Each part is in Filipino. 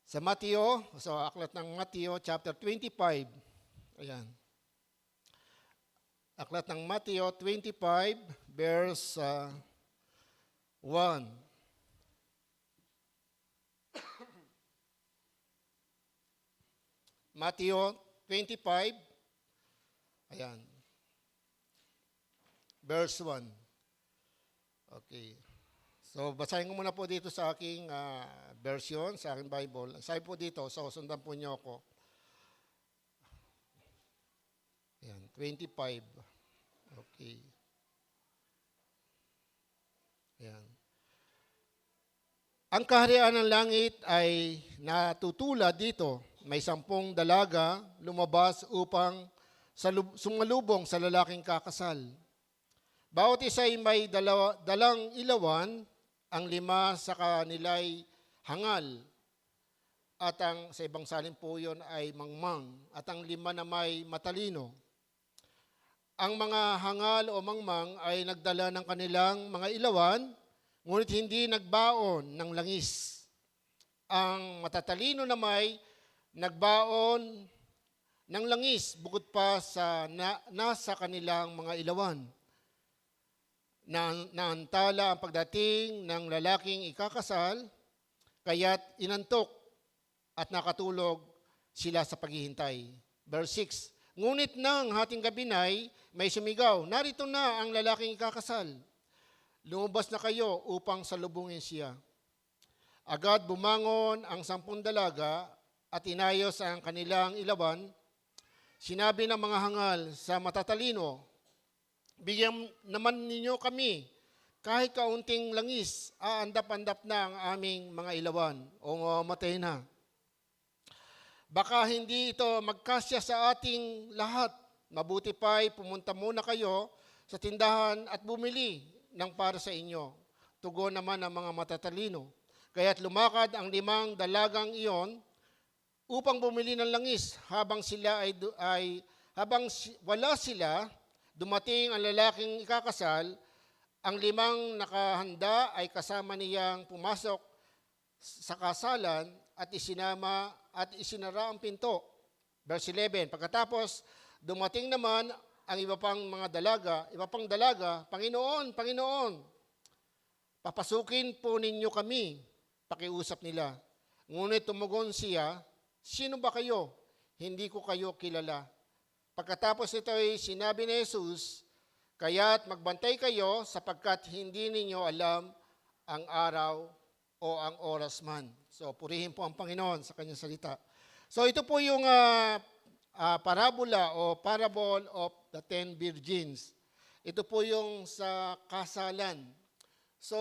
Sa Mateo, sa aklat ng Mateo, chapter 25. Ayan. Aklat ng Mateo 25, verse 1. Mateo 25, ayan, verse 1. Okay. So, basahin ko muna po dito sa aking version, sa aking Bible. Sabi po dito, so sundan po niyo ako. Ayan, 25. Okay. Ayan. Ang kaharian ng langit ay natutulad dito. May 10 dalaga lumabas upang sumalubong sa lalaking kakasal. Bawat isa ay may dalang ilawan, ang 5 sa kanila'y hangal, at ang sa ibang salin po yun ay mangmang, at ang 5 na may matalino. Ang mga hangal o mangmang ay nagdala ng kanilang mga ilawan, ngunit hindi nagbaon ng langis. Ang matatalino na may nagbaon ng langis bukod pa sa nasa kanilang mga ilawan. Naantala ang pagdating ng lalaking ikakasal, kaya't inantok at nakatulog sila sa paghihintay. Verse 6, ngunit nang hating gabi na'y may sumigaw, narito na ang lalaking ikakasal. Lumabas na kayo upang salubungin siya. Agad bumangon ang 10 dalaga at inayos ang kanilang ilawan. Sinabi ng mga hangal sa matatalino, bigyan naman ninyo kami kahit kaunting langis, aandap-andap na ang aming mga ilawan o matay na. Baka hindi ito magkasya sa ating lahat. Mabuti pa'y pumunta muna kayo sa tindahan at bumili ng para sa inyo. Tugon naman ang mga matatalino. Kaya't lumakad ang 5 dalagang iyon upang bumili ng langis. Habang wala sila, dumating ang lalaking ikakasal, ang 5 nakahanda ay kasama niyang pumasok sa kasalan at isinara ang pinto. Verse 11, pagkatapos dumating naman ang iba pang dalaga, Panginoon, Panginoon, papasukin po ninyo kami, pakiusap nila. Ngunit tumugon siya, sino ba kayo? Hindi ko kayo kilala. Pagkatapos ito ay sinabi ni Jesus, kaya't magbantay kayo sapagkat hindi ninyo alam ang araw o ang oras man. So, purihin po ang Panginoon sa kanyang salita. So, ito po yung parabola o parable of the 10 virgins. Ito po yung sa kasalan. So,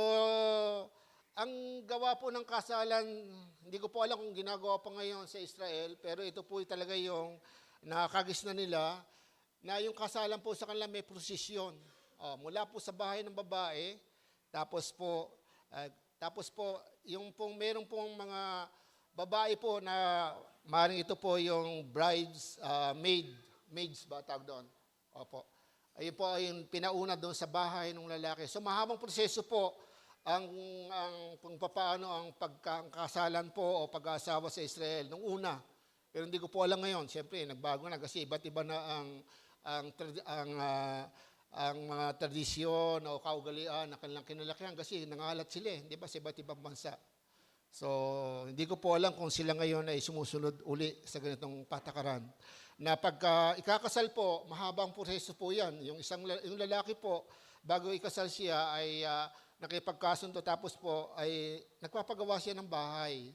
ang gawa po ng kasalan, hindi ko po alam kung ginagawa pa ngayon sa Israel, pero ito po talaga yung nakakagis na nila, na yung kasalan po sa kanila may prosesyon. Mula po sa bahay ng babae, tapos po yung pong meron pong mga babae po na maaaring ito po yung brides, maids ba tawag doon? Opo. Ayun po ay yung pinauna doon sa bahay ng lalaki. So mahabang proseso po ang kung paano ang pagkakasalan po o pag-aasawa sa Israel nung una. Pero hindi ko po alam ngayon. Siyempre, nagbago na kasi iba't iba na ang mga tradisyon o kaugalian na kanilang kinalakihan kasi nangalat sila, di ba, sa iba't ibang bansa. So, hindi ko po alam kung sila ngayon ay sumusunod uli sa ganitong patakaran. Na pagka ikakasal po, mahabang proseso po yan. Yung lalaki po, bago ikasal siya ay nakipagkasundo tapos po ay nagpapagawa siya ng bahay.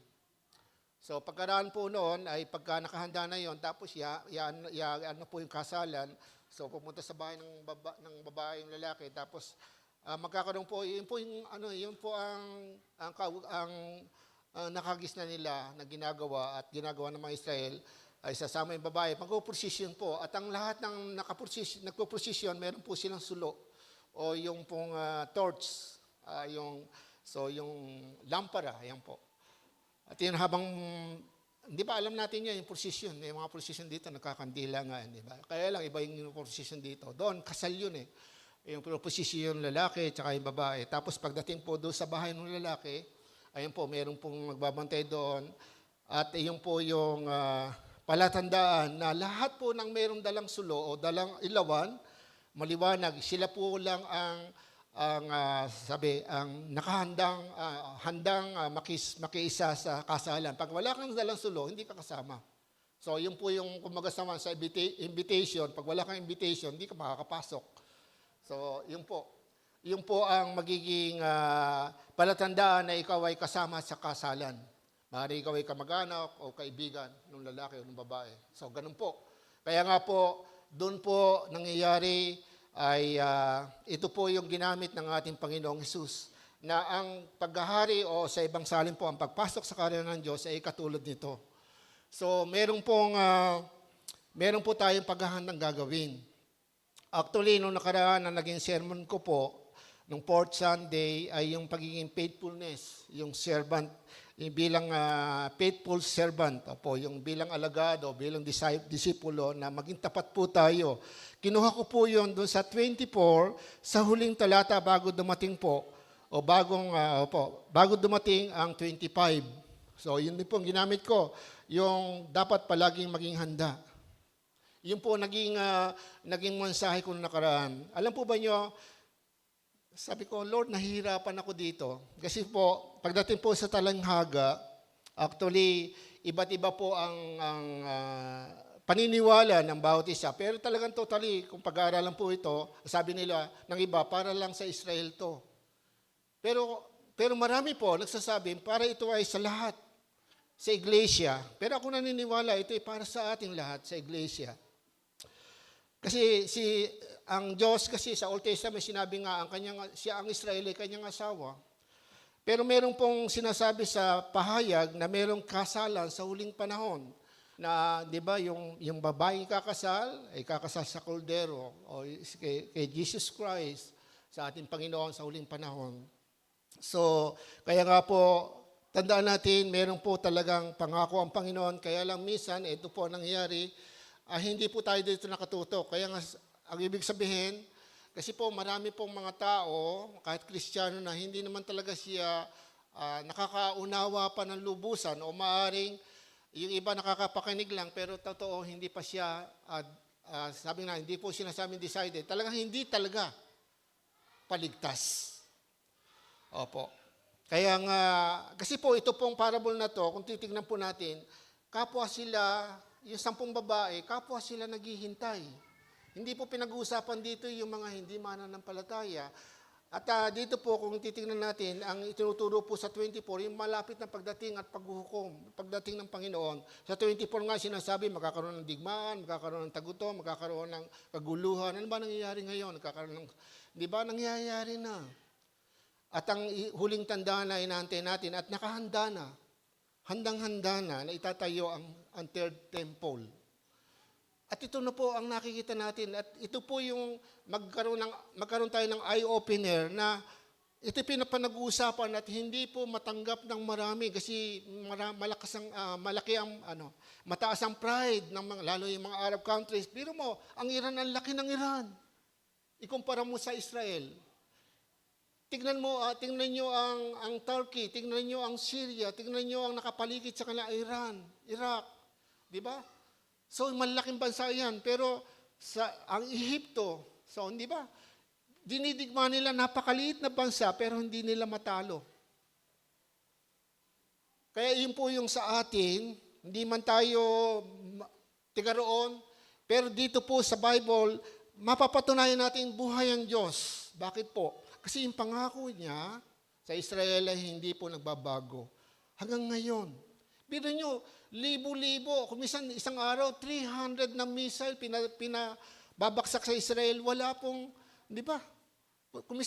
So pagkaraan po noon ay pagka nakahanda na yon, tapos ano po yung kasalan, so pumunta sa bahay ng babae yung lalaki, tapos magkakaroon po yun po ang nakagis na nila na ginagawa ng mga Israel ay sasama yung babae, magpo-procession po, at ang lahat ng nagpo-procession, meron po silang sulo o yung pong torch, yung lampara, ayan po. At yun habang, hindi ba alam natin yan, yung procession, may mga procession dito, nagkakandila nga, di ba? Kaya lang, iba yung procession dito. Doon, kasal yun eh. Yung procession yung lalaki, tsaka yung babae. Tapos pagdating po doon sa bahay ng lalaki, ayun po, meron pong magbabantay doon, At iyon po yung palatandaan na lahat po ng mayroong dalang sulo o dalang ilawan, maliwanag, sila po lang ang handang makiisa sa kasalan. Pag wala kang dalang sulo, hindi ka kasama. So, yun po yung kumaga naman sa invitation. Pag wala kang invitation, hindi ka makakapasok. So, yun po. Yun po ang magiging palatandaan na ikaw ay kasama sa kasalan. Maaari ikaw ay kamag-anak o kaibigan ng lalaki o ng babae. So, ganun po. Kaya nga po, doon po nangyayari ay ito po yung ginamit ng ating Panginoong Hesus na ang paghahari o sa ibang salin po, ang pagpasok sa kaharian ng Diyos ay katulad nito. So, meron po tayong paghahandang gagawin. Actually, nung nakaraan na naging sermon ko po, nung 4th Sunday, ay yung pagiging faithfulness, yung servant, yung bilang faithful servant, po, yung bilang alagado, bilang disipulo, na maging tapat po tayo. Kinuha ko po yun doon sa 24, sa huling talata bago dumating po, o bago dumating ang 25. So, yun din po ang ginamit ko, yung dapat palaging maging handa. Yun po naging mensahe ko nakaraan. Alam po ba nyo, sabi ko, Lord, nahihirapan ako dito. Kasi po, pagdating po sa talanghaga, actually, iba't iba po ang paniniwala ng bawat isa. Pero talagang totally, kung pag-aaralan po ito, sabi nila ng iba, para lang sa Israel to. Pero marami po nagsasabi, para ito ay sa lahat, sa iglesia. Pero ako naniniwala, ito ay para sa ating lahat, sa iglesia. Kasi ang Diyos kasi sa Old Testament sinabi nga siya ang Israel ay kanyang asawa. Pero meron pong sinasabi sa pahayag na merong kasalan sa huling panahon na 'di ba yung babaeng kakasal ay kakasal sa Kordero o kay Jesus Christ sa ating Panginoon sa huling panahon. So, kaya nga po tandaan natin meron po talagang pangako ang Panginoon, kaya lang minsan ito po nangyayari. Hindi po tayo dito nakatutok. Kaya nga, ang ibig sabihin, kasi po marami pong mga tao, kahit Kristiyano na hindi naman talaga siya nakakaunawa pa ng lubusan o maaring yung iba nakakapakinig lang pero totoo hindi pa siya, sabi na, hindi po sinasabing decided. Talagang hindi talaga paligtas. Opo. Kaya nga, kasi po ito pong parable na to, kung titignan po natin, kapwa sila, yung 10 babae, kapwa sila naghihintay. Hindi po pinag-uusapan dito yung mga hindi mananampalataya. At dito po, kung titingnan natin, ang itinuturo po sa 24, yung malapit na pagdating at paghuhukom, pagdating ng Panginoon. Sa 24 nga sinasabi, magkakaroon ng digmaan, magkakaroon ng tagutom, magkakaroon ng kaguluhan. Ano ba nangyayari ngayon? Di ba nangyayari na? At ang huling tanda na inaantay natin at nakahanda na. Handang-handa na itatayo ang third temple. At ito na po ang nakikita natin. At ito po yung magkaroon tayo ng eye-opener na ito pinapanag-uusapan at hindi po matanggap ng marami kasi mataas ang pride ng lalo yung mga Arab countries. Pero mo, ang Iran, ang laki ng Iran. Ikumpara mo sa Israel. Tingnan niyo ang Turkey, tingnan niyo ang Syria, tingnan niyo ang nakapaligid sa kanila Iran, Iraq, 'di ba? So malaking bansa 'yan, pero ang Ehipto, so hindi ba? Dinidigma nila napakaliit na bansa pero hindi nila matalo. Kaya yun po yung sa atin, hindi man tayo tiga roon, pero dito po sa Bible, mapapatunayan natin buhay ang Diyos. Bakit po? Kasi yung pangako niya sa Israel ay hindi po nagbabago. Hanggang ngayon. Pero nyo, libo-libo, kung isang araw, 300 na missile pinababaksak sa Israel, wala pong, di ba? Kung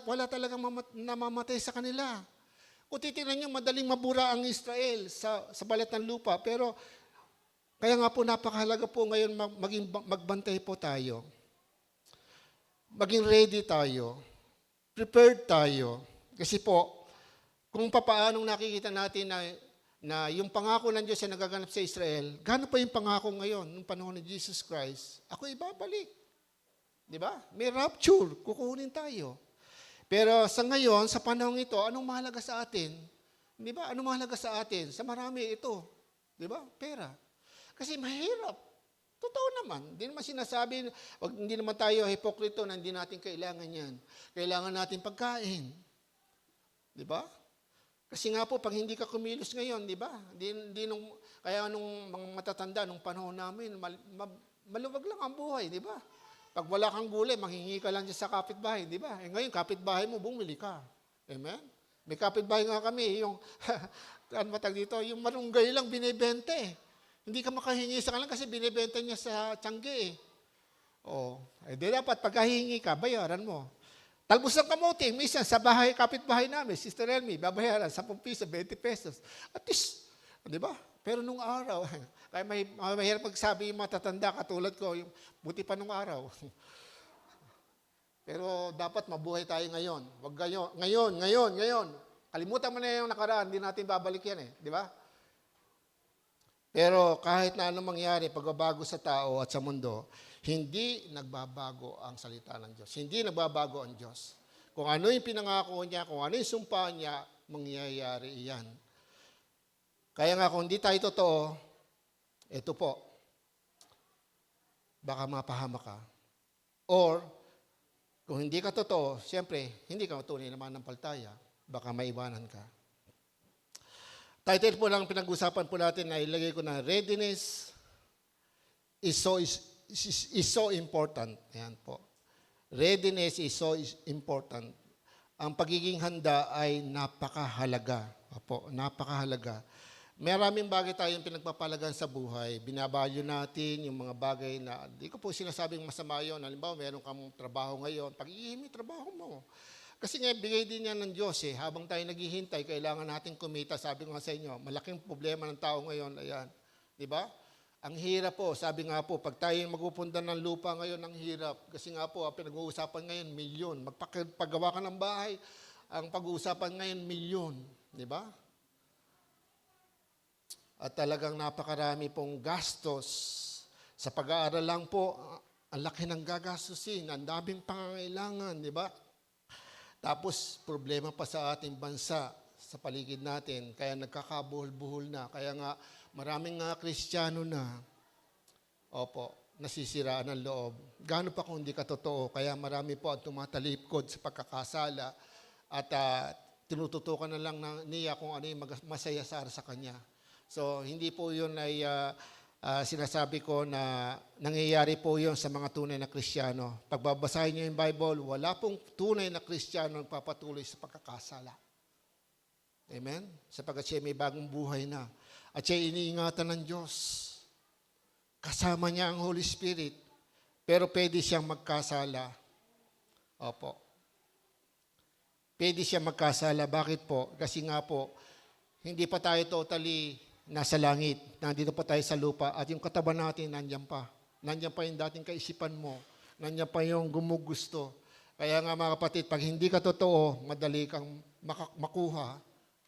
wala talagang namamatay sa kanila. Kung titignan nyo, madaling mabura ang Israel sa balat ng lupa. Pero, kaya nga po napakahalaga po ngayon magbantay po tayo. Maging ready tayo. Prepared tayo. Kasi po, kung papaanong nakikita natin na yung pangako ng Diyos ay nagaganap sa Israel, gano'n pa yung pangako ngayon, nung panahon ni Jesus Christ? Ako ibabalik. Di ba? May rapture, kukunin tayo. Pero sa ngayon, sa panahon ito, anong mahalaga sa atin? Di ba? Anong mahalaga sa atin? Sa marami ito. Di ba? Pera. Kasi mahirap. Totoo naman. Hindi naman sinasabi, hindi naman tayo hipokrito na hindi natin kailangan yan. Kailangan natin pagkain. Di ba? Kasi nga po, pag hindi ka kumilos ngayon, di ba? Kaya nung mga matatanda, nung panahon namin, maluwag lang ang buhay, di ba? Pag wala kang gulay, manghingi ka lang dyan sa kapitbahay, di ba? Ngayon, kapitbahay mo, bumili ka. Amen? May kapitbahay nga kami, yung, yung malunggay lang binibenta eh. Hindi ka makahingi sa kanila kasi binibenta niya sa Tiangge eh. Di dapat pagkahingi ka, bayaran mo. Talbos ng kamote, minsan sa kapitbahay namin, Sister Elmi, babayaran 10 piso, 20 pesos. At least, di ba? Pero nung araw, kaya mahirap magsabi yung matatanda katulad ko, yung buti pa nung araw. Pero dapat mabuhay tayo ngayon. Wag ngayon. Kalimutan mo na yung nakaraan, hindi natin babalik yan eh. Di ba? Pero kahit na anong mangyari, pagbabago sa tao at sa mundo, hindi nagbabago ang salita ng Diyos. Hindi nagbabago ang Diyos. Kung ano yung pinangako niya, kung ano yung sumpa niya, mangyayari iyan. Kaya nga kung hindi tayo totoo, ito po, baka mapahama ka. Or, kung hindi ka totoo, siyempre, hindi ka tunay na manampalataya, baka maiwanan ka. Title po lang pinag-usapan po natin na ilagay ko na readiness is so important. Ayan po. Readiness is so important. Ang pagiging handa ay napakahalaga. Opo, napakahalaga. Maraming bagay tayong pinagpapalagan sa buhay. Binabalyo natin yung mga bagay na, di ko po sinasabing masama yun. Halimbawa, meron kang trabaho ngayon. Pag-iimi, trabaho mo. Kasi nga, bigay din yan ng Diyos eh. Habang tayo naghihintay, kailangan natin kumita. Sabi ko nga sa inyo, malaking problema ng tao ngayon. Ayan. Di ba? Ang hirap po, sabi nga po, pag tayo magpupunta ng lupa ngayon, ang hirap. Kasi nga po, pinag-uusapan ngayon, milyon. Magpagawa ka ng bahay, ang pag-uusapan ngayon, milyon. Di ba? At talagang napakarami pong gastos. Sa pag-aaral lang po, ang laki ng gagastusin, ang daming pangangailangan, di ba? Tapos, problema pa sa ating bansa, sa paligid natin, kaya nagkakabuhol-buhol na. Kaya nga, maraming nga Kristiyano na, nasisiraan ang loob. Gaano pa kung hindi ka totoo? Kaya marami po ang tumatalipkod sa pagkakasala at tinututukan na lang niya kung ano yung masaya sa kanya. So, hindi po yun ay sinasabi ko na nangyayari po yun sa mga tunay na Kristiyano. Pagbabasahin niyo yung Bible, wala pong tunay na Kristiyano ang papatuloy sa pagkakasala. Amen? Sapagkat siya may bagong buhay na. At siya iniingatan ng Diyos. Kasama niya ang Holy Spirit. Pero pwede siyang magkasala. Opo. Pwede siyang magkasala. Bakit po? Kasi nga po, hindi pa tayo totally nasa langit. Nandito pa tayo sa lupa. At yung katawan natin, nandyan pa. Nandyan pa yung dating kaisipan mo. Nandyan pa yung gumugusto. Kaya nga mga kapatid, pag hindi ka totoo, madali kang makuha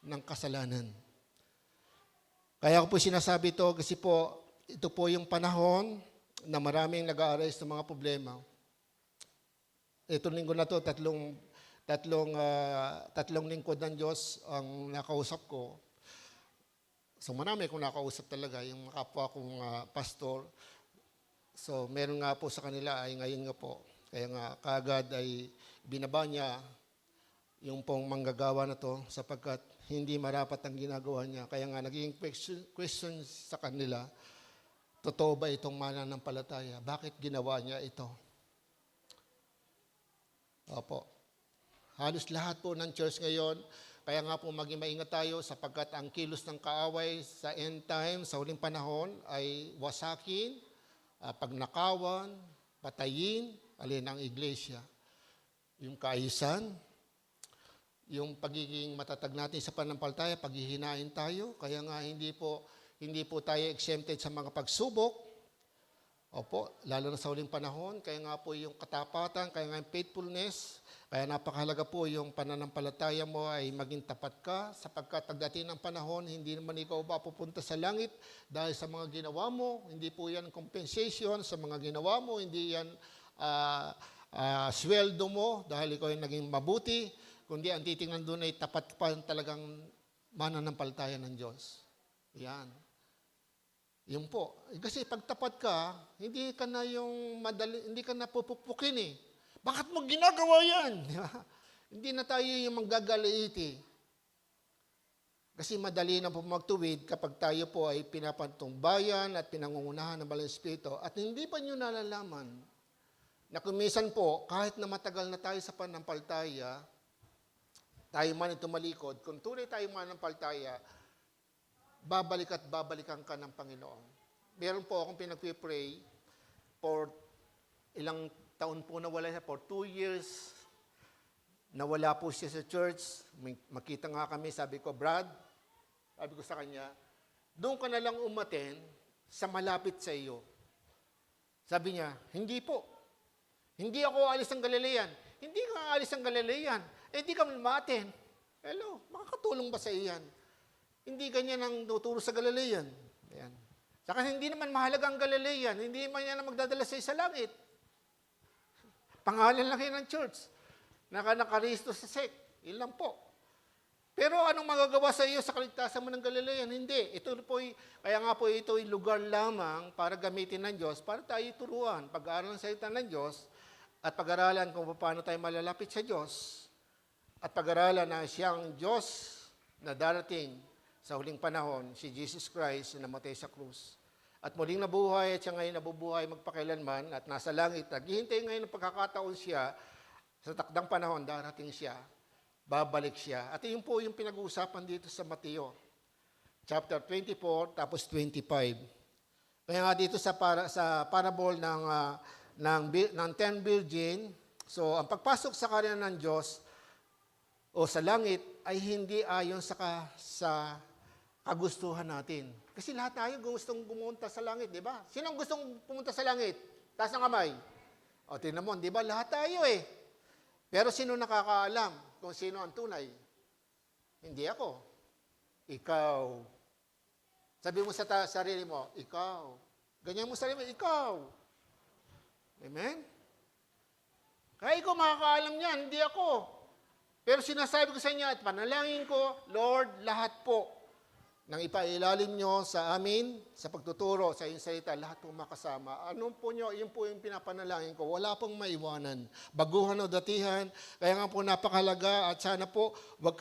ng kasalanan. Kaya ko po sinasabi ito kasi po, ito po yung panahon na maraming nag-aarais ng mga problema. Itong linggo na to, tatlong lingkod ng Diyos ang nakausap ko. So marami akong nakausap talaga, yung kapwa kong pastor. So meron nga po sa kanila ay ngayon nga po. Kaya nga kaagad ay binaba niya yung pong manggagawa na to sapagkat hindi marapat ang ginagawa niya. Kaya nga naging question sa kanila, totoo ba itong mananampalataya? Bakit ginawa niya ito? Opo. Halos lahat po ng church ngayon, kaya nga po maging maingat tayo sapagkat ang kilos ng kaaway sa end time, sa huling panahon, ay wasakin, pagnakawan, patayin, alin ang iglesia. Yung kaayusan, yung pagiging matatag natin sa pananampalataya, paghihinain tayo, kaya nga hindi po tayo exempted sa mga pagsubok. Opo, lalo na sa huling panahon, kaya nga po yung katapatan, kaya nga yung faithfulness, kaya napakahalaga po yung pananampalataya mo ay maging tapat ka sapagkat pagdating ng panahon, hindi naman ikaw ba pupunta sa langit dahil sa mga ginawa mo, hindi po yan compensation sa mga ginawa mo, hindi yan sweldo mo dahil ikaw ay naging mabuti, kundi ang titingnan doon ay tapat pa talagang mananampalataya ng Diyos. Yan. Yun po. Kasi pagtapat ka, hindi ka na yung madali, hindi ka na pupukpukin eh. Bakit mo ginagawa yan? Di ba? Hindi na tayo yung manggagaliiti. Kasi madali na po magtuwid kapag tayo po ay pinapatungbayan at pinangungunahan ng Banal na Espiritu at hindi pa nyo nalalaman na kumisan po, kahit na matagal na tayo sa panampalataya, tayo man ito malikod, kung tunay tayo manampalataya, babalik at babalikan ka ng Panginoon. Meron po akong pinagpipray for ilang taon po nawala siya, for 2 years, nawala po siya sa church. Makita nga kami, sabi ko, Brad, sabi ko sa kanya, doon ka na lang umaten sa malapit sa iyo. Sabi niya, hindi po. Hindi ako alis ng Galilean. Hindi ka alis ng Galilean. Hindi ka maaten. Hello, makakatulong ba sa iyan? Hindi ganyan ang tuturo sa Galilean. Ayan. Saka hindi naman mahalaga ang Galilean. Hindi man yan ang magdadala sa isa langit. Pangalan lang yan ng church. Nakaristo sa sect. Yun lang po. Pero anong magagawa sa iyo sa kaligtasan mo ng Galilean? Hindi. Ito po, kaya nga po ito ay lugar lamang para gamitin ng Diyos, para tayo turuan, pag-aaral ng salita ng Diyos, at pag-aralan kung paano tayo malalapit sa Diyos, at pag-aralan na siyang Diyos na darating sa huling panahon, si Jesus Christ na namatay sa krus. At muling nabuhay at siya ngayon nabubuhay magpakailanman at nasa langit. Naghihintay ngayon ng pagkakataon siya, sa takdang panahon, darating siya, babalik siya. At yun po yung pinag-uusapan dito sa Mateo, chapter 24, tapos 25. Kaya nga dito sa parable ng 10 virgin, so ang pagpasok sa karya ng Diyos o sa langit ay hindi ayon sa kagustuhan natin. Kasi lahat tayo gustong pumunta sa langit, di ba? Sino ang gustong pumunta sa langit? Taas ng kamay. O, tingnan mo, di ba? Lahat tayo eh. Pero sino nakakaalam kung sino ang tunay? Hindi ako. Ikaw. Sabi mo sa sarili mo, ikaw. Ganyan mo sa sarili mo, ikaw. Amen? Kaya ikaw makakaalam niyan, hindi ako. Pero sinasabi ko sa inyo at panalangin ko, Lord, lahat po nang ipailalim nyo sa amin, sa pagtuturo, sa iyong salita, lahat po makasama. Ano po nyo, yun po yung pinapanalangin ko. Wala pong maiwanan. Baguhan o datihan. Kaya nga po napakalaga at sana po wag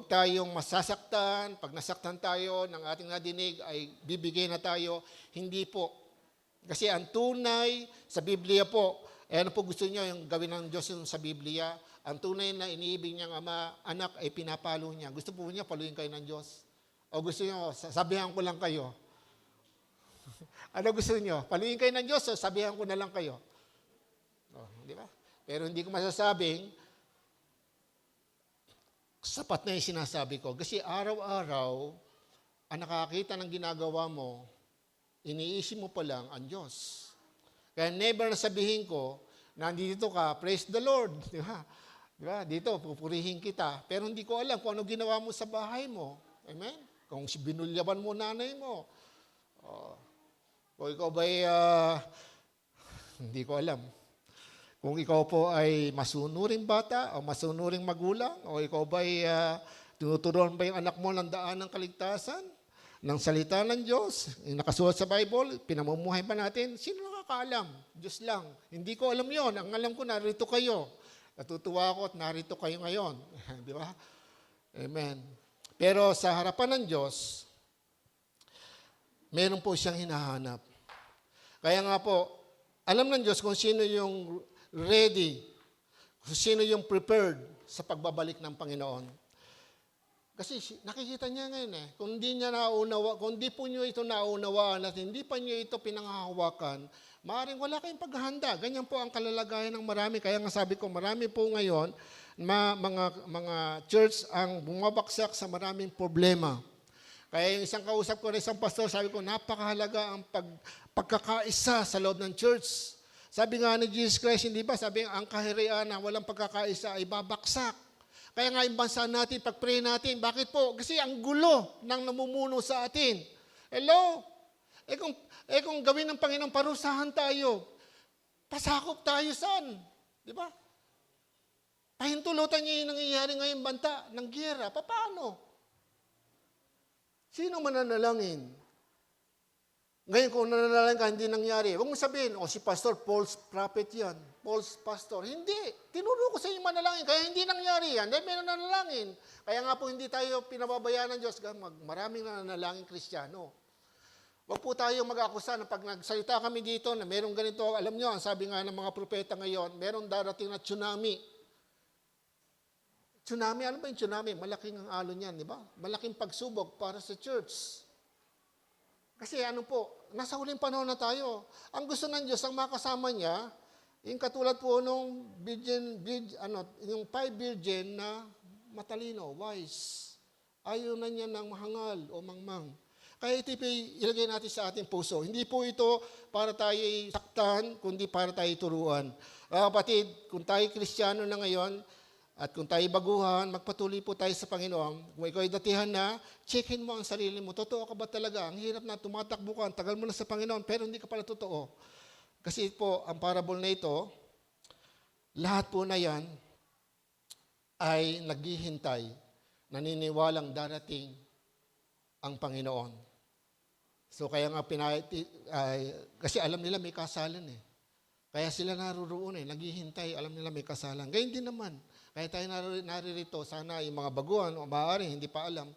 tayong masasaktan. Pag nasaktan tayo ng ating nadinig ay bibigay na tayo. Hindi po. Kasi ang tunay sa Biblia po, ano po gusto niyo yung gawin ng Diyos yung sa Biblia? Ang tunay na iniibig niyang anak ay pinapalo niya. Gusto po niya paluin kayo ng Diyos? O gusto niyo, sabihan ko lang kayo? Ano gusto niyo? Paluin kayo ng Diyos o sabihan ko na lang kayo? Di ba? Pero hindi ko masasabing sapat na yung sinasabi ko. Kasi araw-araw, ang nakakita ng ginagawa mo, iniisip mo pa lang ang Diyos. Kaya never na sabihin ko, nandito ka, praise the Lord. Di ba? Diba? Dito, pupurihin kita. Pero hindi ko alam kung ano ginawa mo sa bahay mo. Amen? Kung binulyaban mo nanay mo. Kung ikaw ba'y, hindi ko alam. Kung ikaw po ay masunuring bata o masunuring magulang o ikaw ba'y tinuturuan ba yung anak mo ng daan ng kaligtasan, ng salita ng Diyos, yung nakasulat sa Bible, pinamumuhay pa natin, sino nakakaalam? Diyos lang. Hindi ko alam yon. Ang alam ko, narito kayo. Natutuwa ako at narito kayo ngayon. Di ba? Amen. Pero sa harapan ng Diyos, meron po siyang hinahanap. Kaya nga po, alam ng Diyos kung sino yung ready, kung sino yung prepared sa pagbabalik ng Panginoon. Kasi nakikita niya ngayon eh, kung di po niyo ito naunawaan at hindi pa niyo ito pinanghahawakan, maaaring wala kayong paghahanda. Ganyan po ang kalalagayan ng marami. Kaya nga sabi ko, marami po ngayon, mga church ang bumabaksak sa maraming problema. Kaya yung isang kausap ko na isang pastor, sabi ko, napakahalaga ang pagkakaisa sa loob ng church. Sabi nga ni Jesus Christ, hindi ba? Sabi ang kaharian na walang pagkakaisa ay babaksak. Kaya nga yung bansa natin, pag-pray natin, bakit po? Kasi ang gulo ng namumuno sa atin. Hello? Kung gawin ng Panginoon, parusahan tayo. Pasakop tayo saan? Di ba? Pahintulutan niya yung nangyayari ngayong banta ng giyera. Paano? Sino mananalangin? Ngayon, kung nananalangin ka, hindi nangyari, huwag mo sabihin, si pastor, false prophet yan. False pastor. Hindi. Tinuro ko sa inyo manalangin, kaya hindi nangyari yan. Dahil may nananalangin. Kaya nga po, hindi tayo pinababayaan ng Diyos. Maraming nananalangin Kristiyano. Huwag po tayong mag-akusa na pag nagsalita kami dito na merong ganito, alam nyo, ang sabi nga ng mga propeta ngayon, merong darating na tsunami. Tsunami, ano ba yung tsunami? Malaking ang alon yan, di ba? Malaking pagsubok para sa church. Kasi ano po, nasa huling panahon na tayo. Ang gusto ng Diyos, ang makasama niya, yung katulad po nung yung 5 virgin na matalino, wise. Ayaw na niya ng mahangal o mangmang. Kaya ito ilagay natin sa ating puso. Hindi po ito para tayo saktan, kundi para tayo turuan. Kapatid, kung tayo Kristiyano na ngayon, at kung tayo baguhan, magpatuloy po tayo sa Panginoon. Kung ikaw ay datihan na, checkin mo ang sarili mo. Totoo ka ba talaga? Ang hirap na tumatakbo ka, tagal mo na sa Panginoon, pero hindi ka pala totoo. Kasi po, ang parable na ito, lahat po na yan ay naghihintay, naniniwalang darating ang Panginoon. So kaya nga kasi alam nila may kasalan eh. Kaya sila naruroon naghihintay, alam nila may kasalan. Gayun din naman. Kaya tayo naririto, sana yung mga baguhan o maaari hindi pa alam,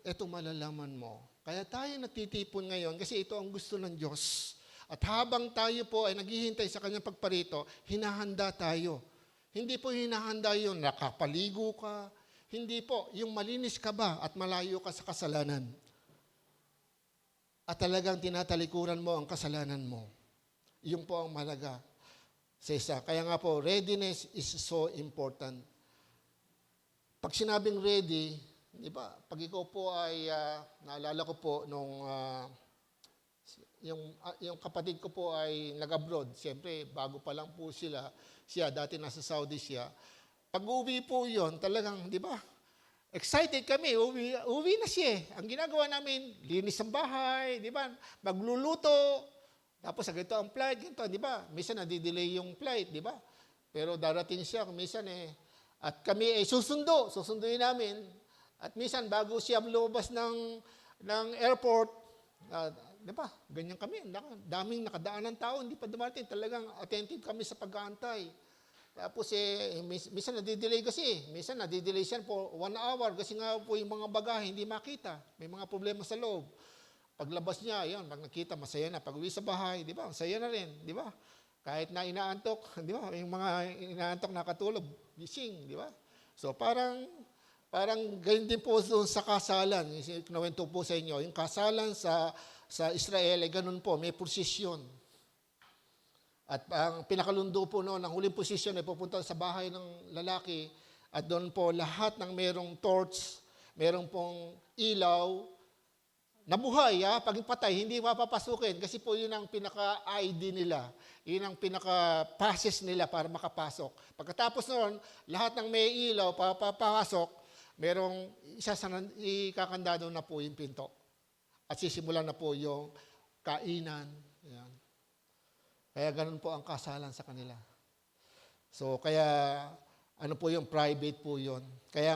ito malalaman mo. Kaya tayo natitipon ngayon kasi ito ang gusto ng Diyos. At habang tayo po ay naghihintay sa kanyang pagparito, hinahanda tayo. Hindi po hinahanda yun, nakapaligo ka. Hindi po, yung malinis ka ba at malayo ka sa kasalanan. At talagang tinatalikuran mo ang kasalanan mo. Yun po ang mahalaga sa isa. Kaya nga po, readiness is so important. Pag sinabing ready, di ba, pag ikaw po ay, naalala ko po, yung kapatid ko po ay nag-abroad. Siyempre, bago pa lang po siya, dati nasa Saudi siya. Pag uwi po yun, talagang, di ba, excited kami, uwi na siya. Ang ginagawa namin, linis ang bahay, di ba, magluluto. Tapos sa ganito ang flight, ganito, di ba? Minsan nadidelay yung flight, di ba? Pero darating siya, minsan at kami susunduin namin. At minsan bago siya lumabas ng airport, di ba? Ganyan kami, daming nakadaan ng tao, hindi pa dumating. Talagang attentive kami sa pag-aantay. Tapos minsan nadidelay kasi, minsan nadidelay siya for 1 hour kasi nga po yung mga bagahe hindi makita. May mga problema sa loob. Paglabas niya, yun, pag nakita, masaya na. Pag uwi sa bahay, di ba, masaya na rin, di ba? Kahit na inaantok, di ba, yung mga inaantok nakatulog, gising, di ba? So parang ganyan din po doon sa kasalan. Kinawento po sa inyo, yung kasalan sa Israel ay ganun po, may posisyon. At ang pinakalundo po noon, ang huling posisyon ay pupunta sa bahay ng lalaki at doon po lahat ng merong torch, merong pong ilaw, nabuhay, pag patay, hindi mapapasukin kasi po yun ang pinaka-ID nila. Yun ang pinaka-passes nila para makapasok. Pagkatapos noon, lahat ng may ilaw, papapasok, merong ikakandado na po yung pinto. At sisimulan na po yung kainan. Yan. Kaya ganun po ang kasalan sa kanila. So, kaya ano po yung private po yun. Kaya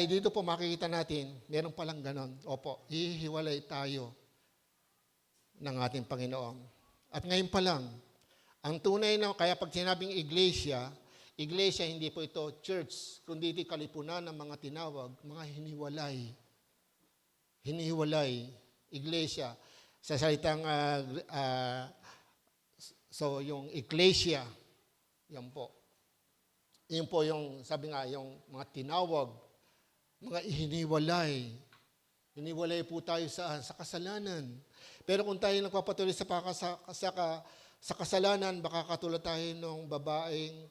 dito po makikita natin, meron palang ganon. Opo, hihiwalay tayo ng ating Panginoon. At ngayon pa lang, ang tunay na, kaya pag sinabing iglesia hindi po ito church, kundi ito kalipunan ng mga tinawag, mga hiniwalay. Hiniwalay, iglesia. Sa salitang, so yung iglesia, yan po. Yun po yung, sabi nga, yung mga tinawag, mga hiniwalay. Hiniwalay po tayo sa kasalanan. Pero kung tayo nagpapatuloy sa kasalanan, baka katulad tayo ng babaeng,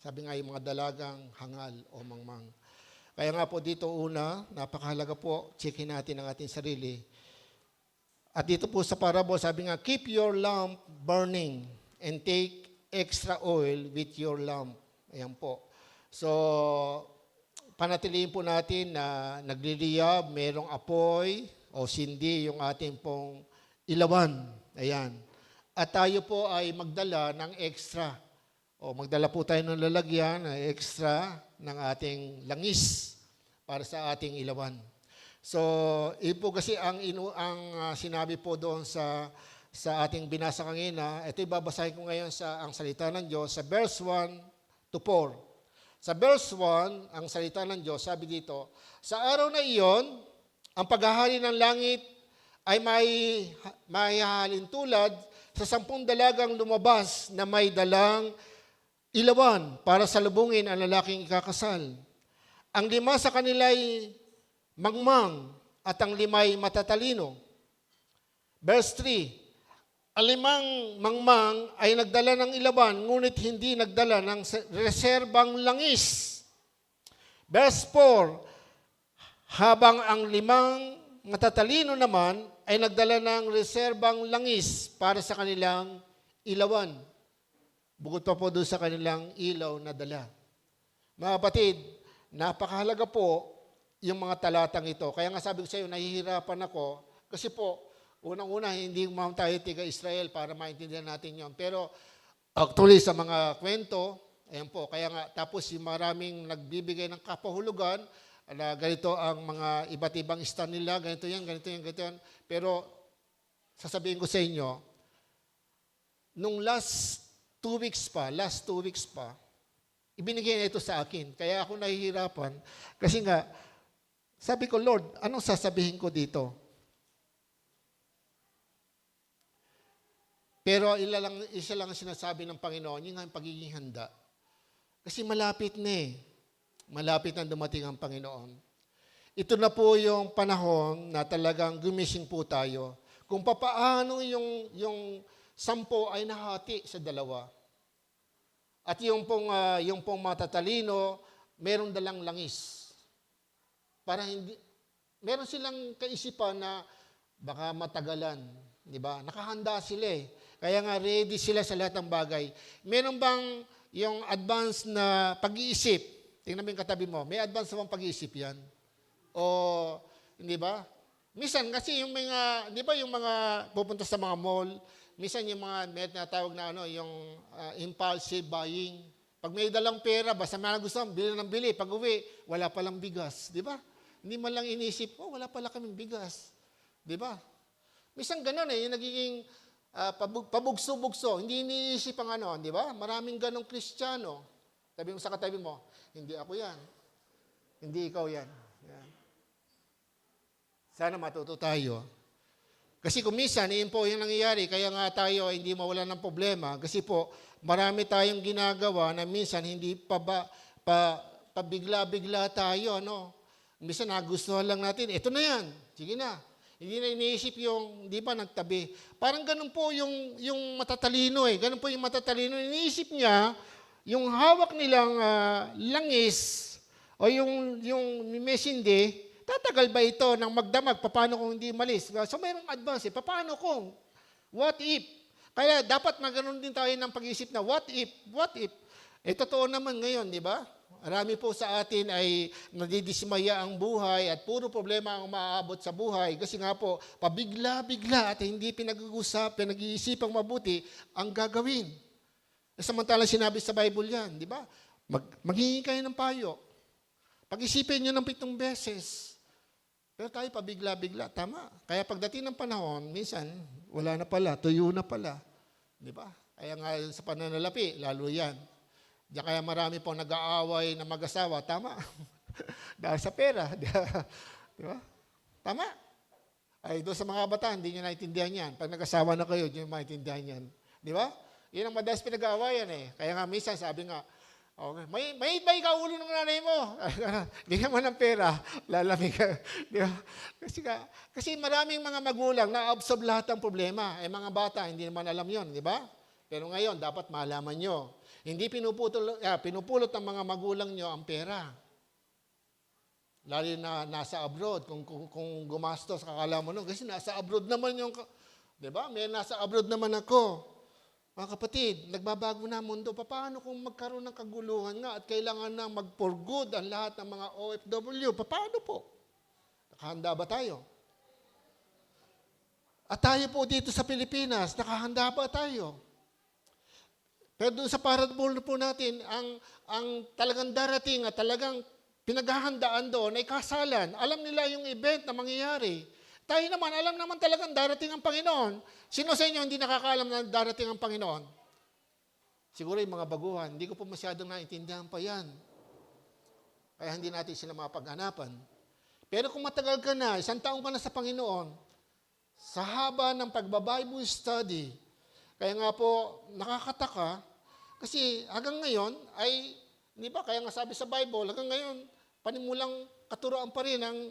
sabi nga yung mga dalagang hangal o mangmang. Kaya nga po dito una, napakahalaga po, checkin natin ang ating sarili. At dito po sa parable, sabi nga, keep your lamp burning and take extra oil with your lamp. Ayan po. So, panatilihin po natin na nagliliyab, merong apoy o sindi yung ating pong ilawan. Ayan. At tayo po ay magdala ng extra. O magdala po tayo ng lalagyan na extra ng ating langis para sa ating ilawan. So, yun po kasi sinabi po doon sa ating binasa kanina. Ito babasahin ko ngayon ang salita ng Diyos sa verse 1 to 4. Sa verse 1, ang salita ng Diyos, sabi dito, sa araw na iyon, ang paghahari ng langit ay may halintulad sa 10 dalagang lumabas na may dalang ilawan para salubungin ang lalaking ikakasal. Ang 5 sa kanila'y mangmang at ang 5 matatalino. Verse 3, ang 5 mangmang ay nagdala ng ilawan, ngunit hindi nagdala ng reserbang langis. Verse 4, habang ang 5 matatalino naman ay nagdala ng reserbang langis para sa kanilang ilawan. Bukod pa po doon sa kanilang ilaw na dala. Mga kapatid, napakahalaga po yung mga talatang ito. Kaya nga sabi ko sa iyo, nahihirapan ako. Kasi po, unang-una, hindi tayo tiga-Israel para maintindihan natin yon. Pero actually, sa mga kwento, ayan po, kaya nga, tapos yung maraming nagbibigay ng kapahulugan, na ganito ang mga iba't ibang stand nila, ganito yan, ganito yan, ganito yan. Pero, sasabihin ko sa inyo, nung last 2 weeks pa, ibinigay na ito sa akin. Kaya ako nahihirapan. Kasi nga, sabi ko, Lord, anong sasabihin ko dito? Pero isa lang ang sinasabi ng Panginoon, yun nga ang pagiging handa. Kasi malapit na eh. Malapit na dumating ang Panginoon. Ito na po yung panahon na talagang gumising po tayo. Kung papaano yung 10 ay nahati sa 2. At yung pong matatalino, merong dalang langis. Para meron silang kaisipan na baka matagalan. Di ba? Nakahanda sila eh. Kaya nga ready sila sa lahat ng bagay. Meron bang yung advance na pag-iisip? Tingnan mo yung katabi mo, may advance naman pag-iisip yan. O, hindi ba? Minsan, kasi yung mga, di ba yung mga pupunta sa mga mall, minsan yung mga may tinatawag na yung impulsive buying. Pag may dalang pera, basta may gusto, bili ng bili. Pag uwi, wala palang bigas. Di ba? Hindi man lang inisip, wala pala kaming bigas. Di ba? Minsan ganun yung nagiging pabugso-bugso. Hindi iniisip ang di ba? Maraming ganong Kristiyano. Sabi mo sa katabi mo, hindi ako yan. Hindi ikaw yan. Yan. Sana matuto tayo. Kasi kung minsan, iyon po yung nangyayari, kaya nga tayo hindi mawala ng problema. Kasi po, marami tayong ginagawa na minsan hindi pabigla-bigla tayo. Minsan nagustuhan lang natin, ito na yan, sige na. Hindi na iniisip yung, di ba, nagtabi. Parang ganun po yung matatalino eh. Ganun po yung matatalino. Iniisip niya, yung hawak nilang langis o yung mesinde, tatagal ba ito ng magdamag? Paano kung hindi malis? So mayroong advance. Paano kung? What if? Kaya dapat maganoon din tayo ng pag-iisip na what if? What if? Totoo naman ngayon, di ba? Marami po sa atin ay nadidismaya ang buhay at puro problema ang maaabot sa buhay kasi nga po, pabigla-bigla at hindi pinag-iisipang mabuti ang gagawin. Samantalang sinabi sa Bible yan, di ba? Maghingi kayo ng payo. Pag-isipin nyo ng 7 beses. Pero tayo pabigla-bigla, tama. Kaya pagdating ng panahon, minsan, wala na pala, tuyo na pala. Di ba? Kaya nga sa pananalapi, lalo yan. Diyan kaya marami po nag-aaway na mag-asawa, tama. Dahil sa pera. Di ba? Tama. Ay, doon sa mga kabataan, hindi nyo naintindihan yan. Pag nag-asawa na kayo, hindi nyo maintindihan yan. Di ba? Yan ang madalas pinag-aawayan eh. Kaya nga minsan sabi nga, okay, may kaulo ng nanay mo. Bigyan mo ng pera, lalamig ka. Di ba? Kasi maraming mga magulang na-absorb lahat ng problema. Mga bata, hindi naman alam yon, di ba? Pero ngayon, dapat malaman nyo. Hindi pinupulot ng mga magulang nyo ang pera. Lalo na nasa abroad. Kung gumastos, kakala mo kasi nasa abroad naman yung, di ba? May nasa abroad naman ako. Mga kapatid, nagbabago na ang mundo. Paano kung magkaroon ng kaguluhan nga at kailangan na mag-for good ang lahat ng mga OFW? Paano po? Nakahanda ba tayo? At tayo po dito sa Pilipinas, nakahanda ba tayo? Pero doon sa parable po natin, ang talagang darating at talagang pinaghahandaan doon ay kasalan. Alam nila yung event na mangyayari. Tayo naman, alam naman talagang darating ang Panginoon. Sino sa inyo hindi nakakaalam na darating ang Panginoon? Siguro yung mga baguhan, hindi ko po masyadong naintindihan pa yan. Kaya hindi natin sila mapaghanapan. Pero kung matagal ka na, 1 taon ka na sa Panginoon, sa haba ng pagbabible study, kaya nga po nakakataka, kasi hanggang ngayon ay, di ba, kaya nga sabi sa Bible, hanggang ngayon, panimulang katuroan pa rin ang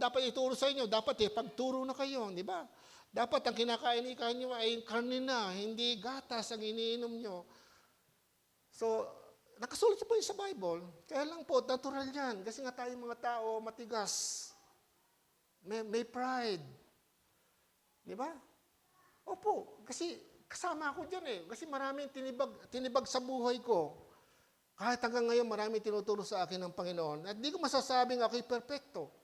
dapat ituro sa inyo. Dapat pagturo na kayo, di ba? Dapat ang kinakain nyo ay karne na, hindi gatas ang iniinom nyo. So, nakasulat po yun sa Bible. Kaya lang po, natural yan. Kasi nga tayong mga tao, matigas. May pride. Di ba? Opo, kasi kasama ako dyan eh. Kasi maraming tinibag sa buhay ko. Kahit hanggang ngayon, maraming tinuturo sa akin ng Panginoon. At di ko masasabing ako'y perfecto.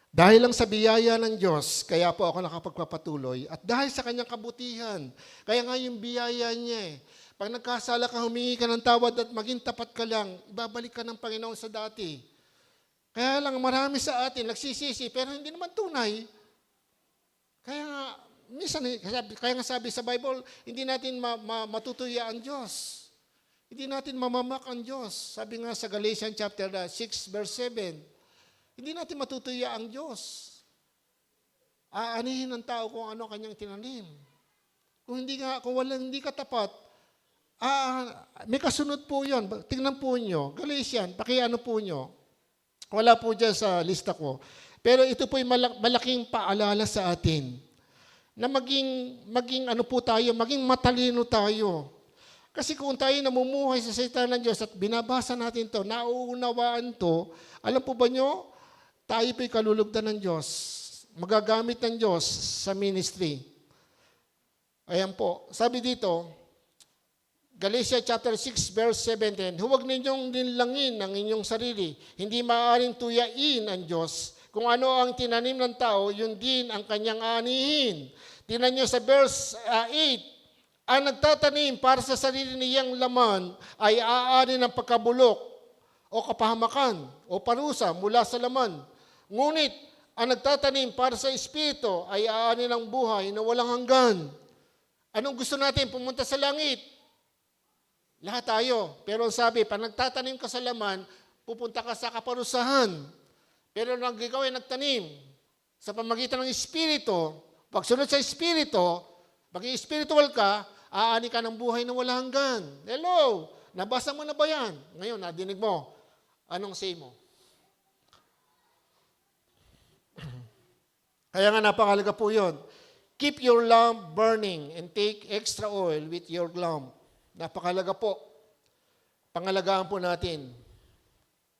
Dahil lang sa biyaya ng Diyos, kaya po ako nakapagpapatuloy. At dahil sa kanyang kabutihan, kaya nga yung biyaya niya eh. Pag nagkasala ka, humingi ka ng tawad at maging tapat ka lang, ibabalik ka ng Panginoon sa dati. Kaya lang marami sa atin nagsisisi, pero hindi naman tunay. Kaya nga, minsan, kaya nga sabi sa Bible, hindi natin matutuya ang Diyos. Hindi natin mamamak ang Diyos. Sabi nga sa Galatians chapter 6, verse 7, hindi natin matutuya ang Diyos. Aanihin ng tao kung ano kanyang tinanim. Kung hindi ka tapat, may kasunod po yun. Tingnan po nyo. Galatians, pakiano po nyo. Wala po dyan sa lista ko. Pero ito po yung malaking paalala sa atin. Na maging ano po tayo, maging matalino tayo. Kasi kung tayo namumuhay sa salita ng Diyos at binabasa natin to, nauunawaan to, alam po ba nyo, tayo po'y kalulugdan ng Diyos. Magagamit ng Diyos sa ministry. Ayan po. Sabi dito, Galatians chapter 6, verse 17, huwag ninyong dinlangin ang inyong sarili. Hindi maaaring tuyain ang Diyos. Kung ano ang tinanim ng tao, yun din ang kanyang anihin. Tingnan nyo sa verse 8, ang nagtatanim para sa sarili niyang laman ay aani ng pagkabulok o kapahamakan o parusa mula sa laman. Ngunit, ang nagtatanim para sa Espiritu ay aani ng buhay na walang hanggan. Anong gusto natin? Pumunta sa langit. Lahat tayo. Pero sabi, pag nagtatanim ka sa laman, pupunta ka sa kaparusahan. Pero nang ikaw ay nagtanim sa pamagitan ng Espiritu, pagsunod sa Espiritu, pag spiritual ka, aani ka ng buhay na walang hanggan. Hello! Nabasa mo na ba yan? Ngayon, nadinig mo. Anong say mo? Kaya nga napakalaga po yun. Keep your lamp burning and take extra oil with your lamp. Napakalaga po. Pangalagaan po natin.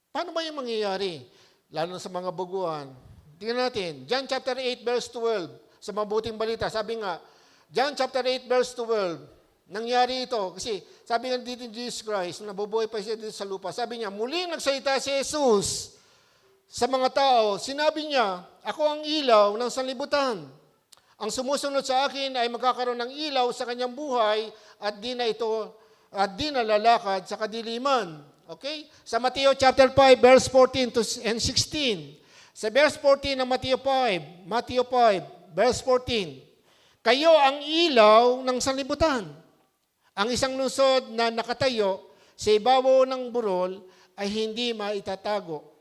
Paano ba yung mangyayari? Lalo na sa mga baguhan. Tingnan natin. John chapter 8 verse 12. Sa mabuting balita. Sabi nga, John chapter 8 verse 12. Nangyari ito. Kasi sabi nga dito ni Jesus Christ, nabubuhay pa siya dito sa lupa. Sabi niya, muli nagsalita si Jesus sa mga tao. Sinabi niya, ako ang ilaw ng sanlibutan. Ang sumusunod sa akin ay magkakaroon ng ilaw sa kanyang buhay at di na lalakad sa kadiliman. Okay? Sa Mateo chapter 5 verse 14 and 16. Sa verse 14 ng Mateo 5 verse 14. Kayo ang ilaw ng sanlibutan. Ang isang lungsod na nakatayo sa ibabaw ng burol ay hindi matatago.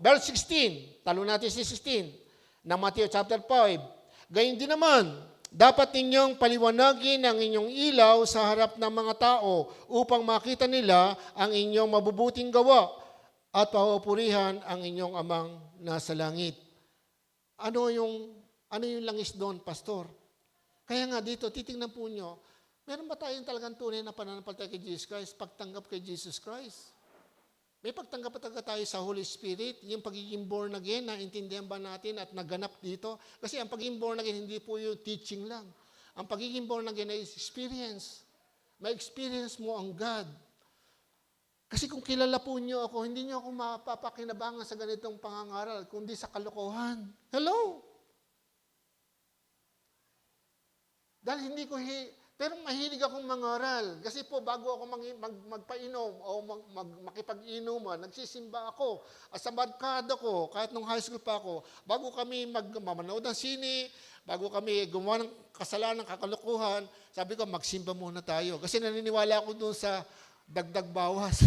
Verse 16, talo natin si 16, ng Mateo chapter 5. Gayun din naman, dapat ninyong paliwanagin ang inyong ilaw sa harap ng mga tao upang makita nila ang inyong mabubuting gawa at papupurihan ang inyong amang nasa langit. Ano yung langis doon, pastor? Kaya nga dito, titingnan po nyo, meron ba tayong talagang tunay na pananampalataya kay Jesus Christ, pagtanggap kay Jesus Christ? May pagtanggap pa talaga tayo sa Holy Spirit, yung pagiging born again, naintindihan ba natin at naganap dito? Kasi ang pagiging born again, hindi po yung teaching lang. Ang pagiging born again ay experience. Ma-experience mo ang God. Kasi kung kilala po niyo ako, hindi niyo ako mapapakinabangan sa ganitong pangangaral, kundi sa kalokohan. Hello? Dahil Pero mahilig akong mangaral. Kasi po, bago ako magpainom o makipag-inuman, nagsisimba ako. At sa barkada ko, kahit nung high school pa ako, bago kami mamanood ng sine, bago kami gumawa ng kasalanan, kakalukuhan, sabi ko, magsimba muna tayo. Kasi naniniwala ako doon sa dagdag bawas.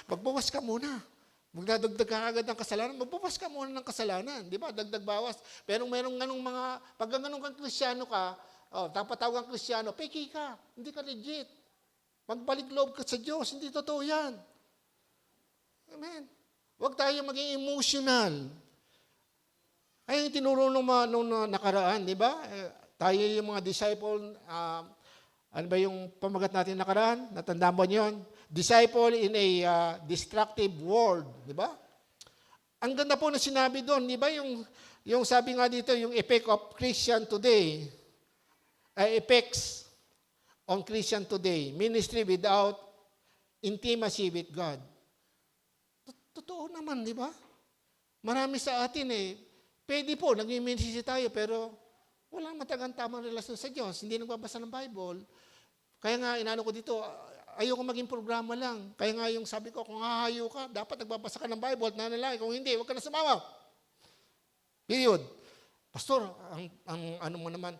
Magbawas ka muna. Magdadagdag ka agad ng kasalanan, magbawas ka muna ng kasalanan. Di ba? Dagdag bawas. Pero merong ganong mga, pag ganong kang Kristyano ka, dapat tawag kang Kristyano, peki ka. Hindi ka legit. Magbalik loob ka sa Diyos. Hindi totoo yan. Amen. Huwag tayo maging emotional. Kaya yung tinuro nung nakaraan, di ba? Tayo yung mga disciple, ano ba yung pamagat natin nakaraan? Natandaan mo yun? Disciple in a destructive world. Di ba? Ang ganda po na sinabi doon. Di ba yung sabi nga dito, yung effect of Christian today, effects on Christian today, ministry without intimacy with God. Totoo naman, di ba? Marami sa atin pwede po, nag-ministry tayo, pero walang matagang tamang relasyon sa Diyos. Hindi nagbabasa ng Bible. Kaya nga, inano ko dito, ayoko maging programa lang. Kaya nga yung sabi ko, kung hahayo ka, dapat nagbabasa ka ng Bible at nanalangin. Kung hindi, huwag ka na sumama. Period. Pastor, ang ano mo naman,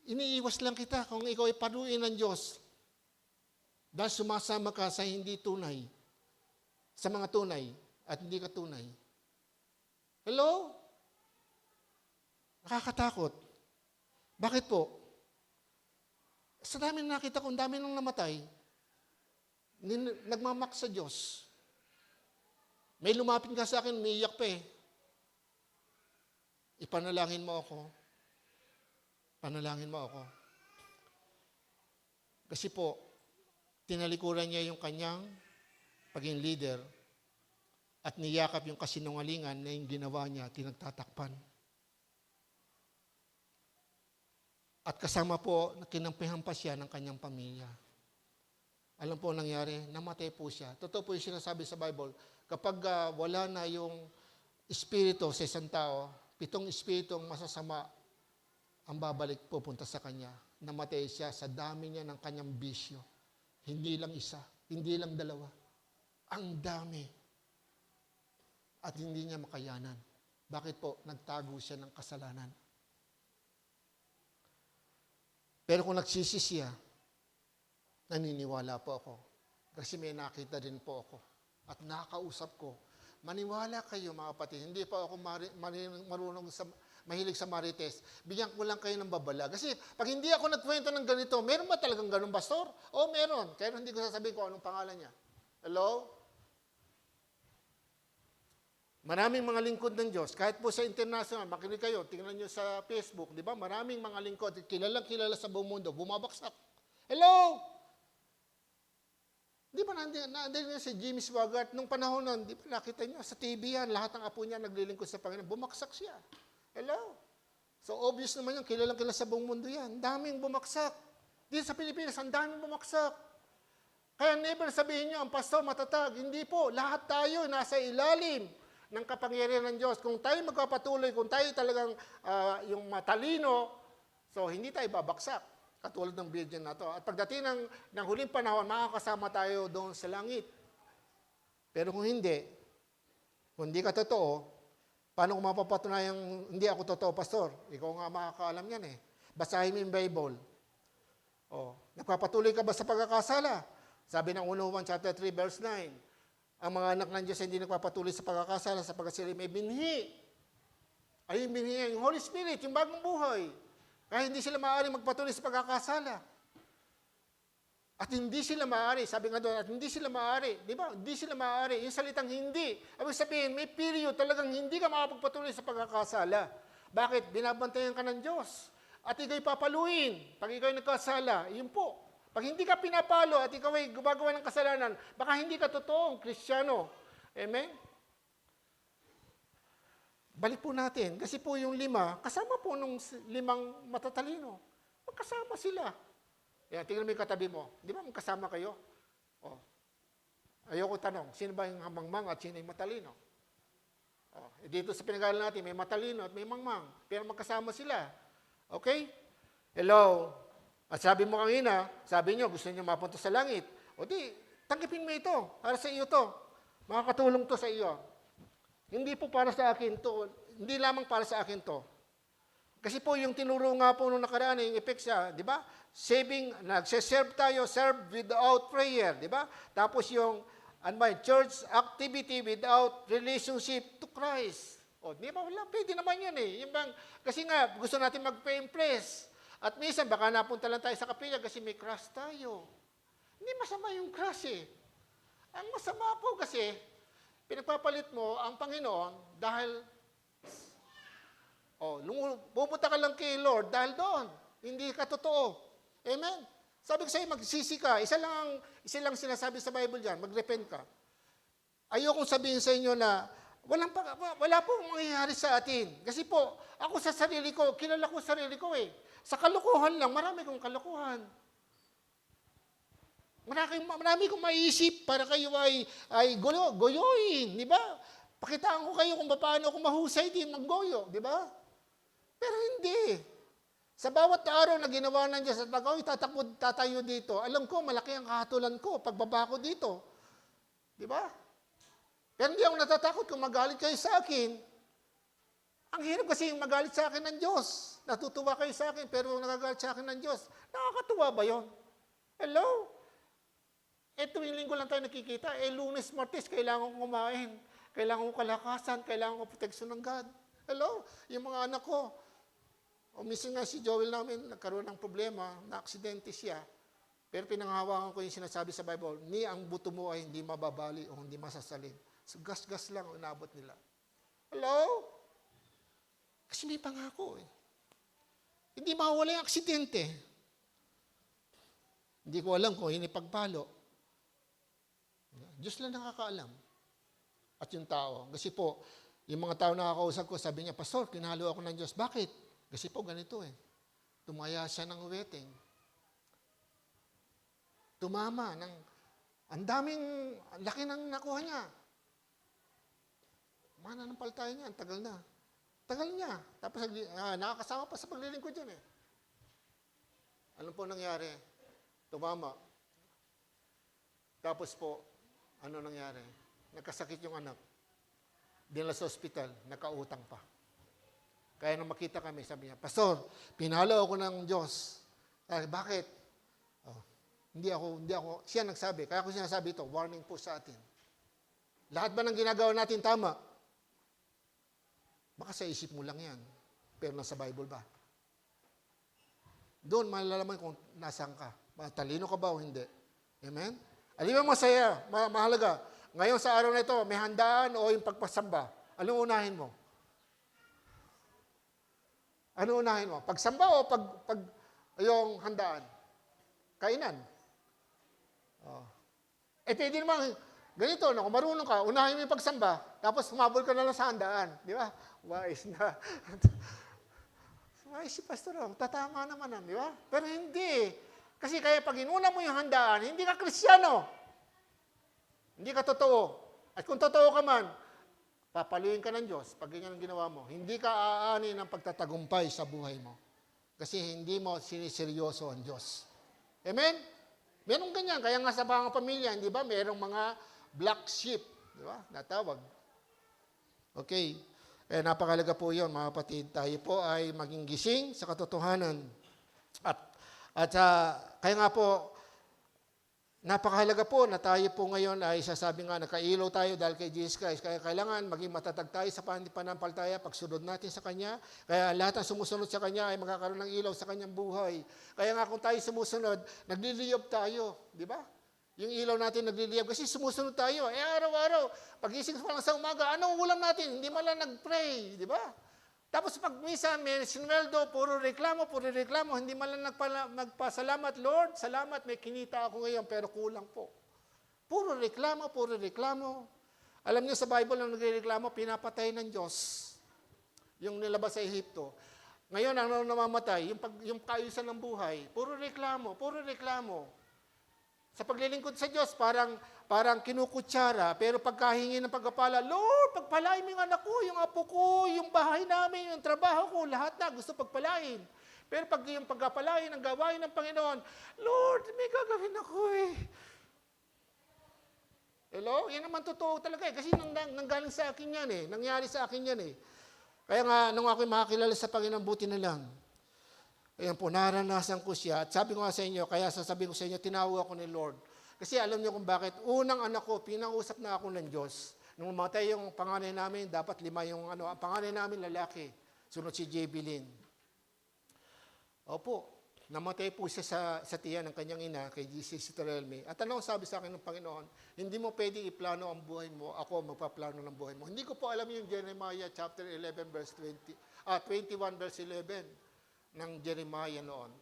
iniiwas lang kita kung ikaw ay paluin ng Diyos dahil sumasama ka sa hindi tunay, sa mga tunay at hindi ka tunay. Hello? Nakakatakot. Bakit po? Sa dami na nakita ko, ang dami nang namatay, nagmamak sa Diyos. May lumapit ka sa akin, umiiyak pa Ipanalangin mo ako. Panalangin mo ako. Kasi po, tinalikuran niya yung kanyang paging leader at niyakap yung kasinungalingan na yung ginawa niya, tinagtatakpan. At kasama po, kinampihan pa siya ng kanyang pamilya. Alam po nangyari, namatay po siya. Totoo po yung sinasabi sa Bible, kapag wala na yung espiritu sa isang tao, 7 espiritong masasama ang babalik pupunta sa kanya. Namatay siya sa dami niya ng kanyang bisyo. Hindi lang isa, hindi lang dalawa. Ang dami. At hindi niya makayanan. Bakit po? Nagtago siya ng kasalanan. Pero kung nagsisi siya, naniniwala po ako. Kasi may nakita din po ako. At nakakausap ko. Maniwala kayo mga kapatid. Hindi pa ako marunong mahilig sa marites, bigyan ko lang kayo ng babala. Kasi pag hindi ako nagkwento ng ganito, meron ba talagang ganun, pastor? O meron. Kaya hindi ko sasabihin kung anong pangalan niya. Hello? Maraming mga lingkod ng Diyos. Kahit po sa international, makinig kayo, tingnan nyo sa Facebook, di ba? Maraming mga lingkod, kilala sa buong mundo, bumabaksak. Hello? Di ba nandiyan si Jimmy Swaggart, nung panahon nun, di ba nakita nyo, sa TV yan, lahat ng apo niya naglilingkod sa Panginoon, bumaksak siya. Hello? So obvious naman yan, kilala sa buong mundo yan. Daming bumaksak. Dito sa Pilipinas, ang daming bumaksak. Kaya never sabihin nyo, ang pastor matatag. Hindi po, lahat tayo nasa ilalim ng kapangyarihan ng Diyos. Kung tayo magpapatuloy, kung tayo talagang yung matalino, so hindi tayo babaksak. Katulad ng virgin na to. At pagdating ng huling panahon, makakasama tayo doon sa langit. Pero kung hindi ka totoo, paano kung mapapatunayan hindi ako totoo, pastor? Ikaw nga makakaalam yan Basahin mo yung Bible. Nagpapatuloy ka ba sa pagkakasala? Sabi ng 1 Juan chapter 3, verse 9, ang mga anak ng Diyos hindi nagpapatuloy sa pagkakasala sapagkat sila may binhi. Ay, yung binhi, yung Holy Spirit, yung bagong buhay. Kaya hindi sila maaari magpatuloy sa pagkakasala. At hindi sila maaari, sabi nga doon, at hindi sila maaari, di ba? Hindi sila maaari. Yung salitang hindi, ibig sabihin, may period talagang hindi ka makapagpatuloy sa pagkakasala. Bakit? Binabantayan ka ng Diyos. At ikaw'y papaluin. Pag ikaw'y nagkasala, yun po. Pag hindi ka pinapalo at ikaw ay gumagawa ng kasalanan, baka hindi ka totoong Kristiyano. Amen? Balik po natin. Kasi po yung 5, kasama po nung 5 matatalino. Magkasama sila. Yan, tingnan mo yung katabi mo. Di ba magkasama kayo? Ayoko tanong, sino ba yung mangmang at sino yung matalino? Dito sa pinag-aaral natin, may matalino at may mangmang. Pero magkasama sila. Okay? Hello? At sabi mo kanina, sabi nyo, gusto nyo mapunta sa langit. O di, tanggapin mo ito. Para sa iyo to. Makakatulong to sa iyo. Hindi po para sa akin to. Hindi lamang para sa akin to. Kasi po yung tinuro nga po nung nakaraan, yung effect siya, di ba? Saving, nagse-serve tayo, serve without prayer, di ba? Tapos yung church activity without relationship to Christ. O, di ba? Wala, pwede naman yun eh. Kasi nga, gusto natin mag-impress. At minsan, baka napunta lang tayo sa kapilya kasi may crush tayo. Hindi masama yung crush eh. Ang masama po kasi, pinagpapalit mo ang Panginoon dahil, pupunta ka lang kay Lord dahil doon. Hindi ka totoo. Amen? Sabi ko sa'yo, magsisi ka. Isa lang sinasabi sa Bible dyan, mag-repent ka. Ayokong sabihin sa inyo na, wala pong mangyayari sa atin. Kasi po, ako sa sarili ko, kilala ko sa sarili ko eh. Sa kalokohan lang, marami kong kalokohan. Marami kong maiisip para kayo ay goyoin, di ba? Pakitaan ko kayo kung paano ako mahusay din maggoyo, di ba? Pero hindi. Sa bawat araw na ginawa ng Diyos at ako'y tatayo dito, alam ko, malaki ang kahatulan ko, pagbaba ko dito. Di ba? Pero hindi ako natatakot kung magalit kayo sa akin. Ang hirap kasi yung magalit sa akin ng Diyos. Natutuwa kayo sa akin, pero nagagalit sa akin ng Diyos. Nakakatuwa ba yon? Hello? Tuwing linggo lang tayo nakikita. Lunes, Martes, kailangan ko kumain. Kailangan ko kalakasan. Kailangan ko proteksyon ng God. Hello? Yung mga anak ko. Minsan nga si Joel namin, nagkaroon ng problema, na-aksidente siya. Pero pinanghawakan ko yung sinasabi sa Bible, ni ang buto mo ay hindi mababali o hindi masasalin. So gas-gas lang ang inabot nila. Hello? Kasi may pangako eh. Hindi mawawala yung aksidente. Hindi ko alam kung hinipagpalo. Diyos lang nakakaalam. At yung tao. Kasi po, yung mga tao nakakausap ko, sabi niya, Pastor, kinalo ako ng Diyos. Bakit? Kasi po ganito eh. Tumaya siya ng wedding. Tumama ng, ang laki ng nakuha niya. Mananampalataya niya, ang tagal na. Tagal niya. Tapos nakakasama pa sa paglilingkod yun eh. Ano po nangyari? Tumama. Tapos po, ano nangyari? Nagkasakit yung anak. Dinala sa ospital, nakautang pa. Kaya nung makita kami, sabi niya, Pastor, pinalo ako ng Diyos. Bakit? Hindi ako, siya nagsabi. Kaya ako sinasabi ito, warning po sa atin. Lahat ba ng ginagawa natin tama? Baka sa isip mo lang yan. Pero nasa Bible ba? Doon, malalaman kung nasaan ka. Matalino ka ba o hindi? Amen? Alam mo masaya, mahalaga. Ngayon sa araw na ito, may handaan o yung pagpasamba. Anong unahin mo? Ano unahin mo? Pagsamba o yung handaan? Kainan. Pwede naman, ganito, kung marunong ka, unahin mo yung pagsamba, tapos sumabol ka na lang sa handaan. Di ba? Wise na. Wise si Pastor, tatama naman, di ba? Pero hindi. Kasi kaya pag inuna mo yung handaan, hindi ka Kristiyano. Hindi ka totoo. At kung totoo ka man, papaluin ka ng Diyos pag ganyan ang ginawa mo. Hindi ka aani ng pagtatagumpay sa buhay mo. Kasi hindi mo siniseryoso ang Diyos. Amen? Merong ganyan. Kaya nga sa mga pamilya, di ba? Merong mga black sheep. Di ba? Natawag. Okay. Kaya napakalaga po yun, mga kapatid. Tayo po ay maging gising sa katotohanan. At kaya nga po, napakahalaga po na tayo po ngayon ay sasabi nga, nakailaw tayo dahil kay Jesus Christ. Kaya kailangan maging matatag tayo sa pananampalataya, pagsunod natin sa Kanya. Kaya lahat ng sumusunod sa Kanya ay magkakaroon ng ilaw sa Kanyang buhay. Kaya nga kung tayo sumusunod, nagliliyab tayo. Di ba? Yung ilaw natin nagliliyab kasi sumusunod tayo. Araw-araw, pagising pa lang sa umaga, anong ulam natin? Hindi man lang nag-pray. Di ba? Tapos pag minsan may sinweldo, puro reklamo, hindi man lang nagpasalamat, Lord, salamat, may kinita ako ngayon, pero kulang po. Puro reklamo. Alam niyo sa Bible, nung nagreklamo, pinapatay ng Diyos yung nilabas sa Ehipto. Ngayon, ang namamatay, yung kaayusan ng buhay, puro reklamo. Sa paglilingkod sa Diyos, parang kinukutsara, pero pagkahingi ng pagpapala, Lord, pagpalain mo yung anak ko, yung apo ko, yung bahay namin, yung trabaho ko, lahat na gusto pagpalain. Pero pag yung pagkapalain ng gawain ng Panginoon, Lord, may gagawin ako eh. Hello? Yan naman totoo talaga eh. Kasi nanggaling sa akin yan eh. Nangyari sa akin yan eh. Kaya nga, nung ako'y makakilala sa Panginoon, buti na lang. Ayan po, naranasan ko siya. At sabi ko nga sa inyo, kaya sasabihin ko sa inyo, tinawag ako ni Lord. Kasi alam niyo kung bakit. Unang anak ko, pinausap na ako ng Diyos. Nung matay yung panganay namin, dapat 5 yung ang panganay namin lalaki. Sunod si JB Lin. Opo, namatay po siya sa tiyan ng kanyang ina, kay Sister Elme. At ano sabi sa akin ng Panginoon, hindi mo pwede iplano ang buhay mo, ako magpaplano ng buhay mo. Hindi ko po alam yung Jeremiah chapter 11 verse 21 verse 11 ng Jeremiah noon.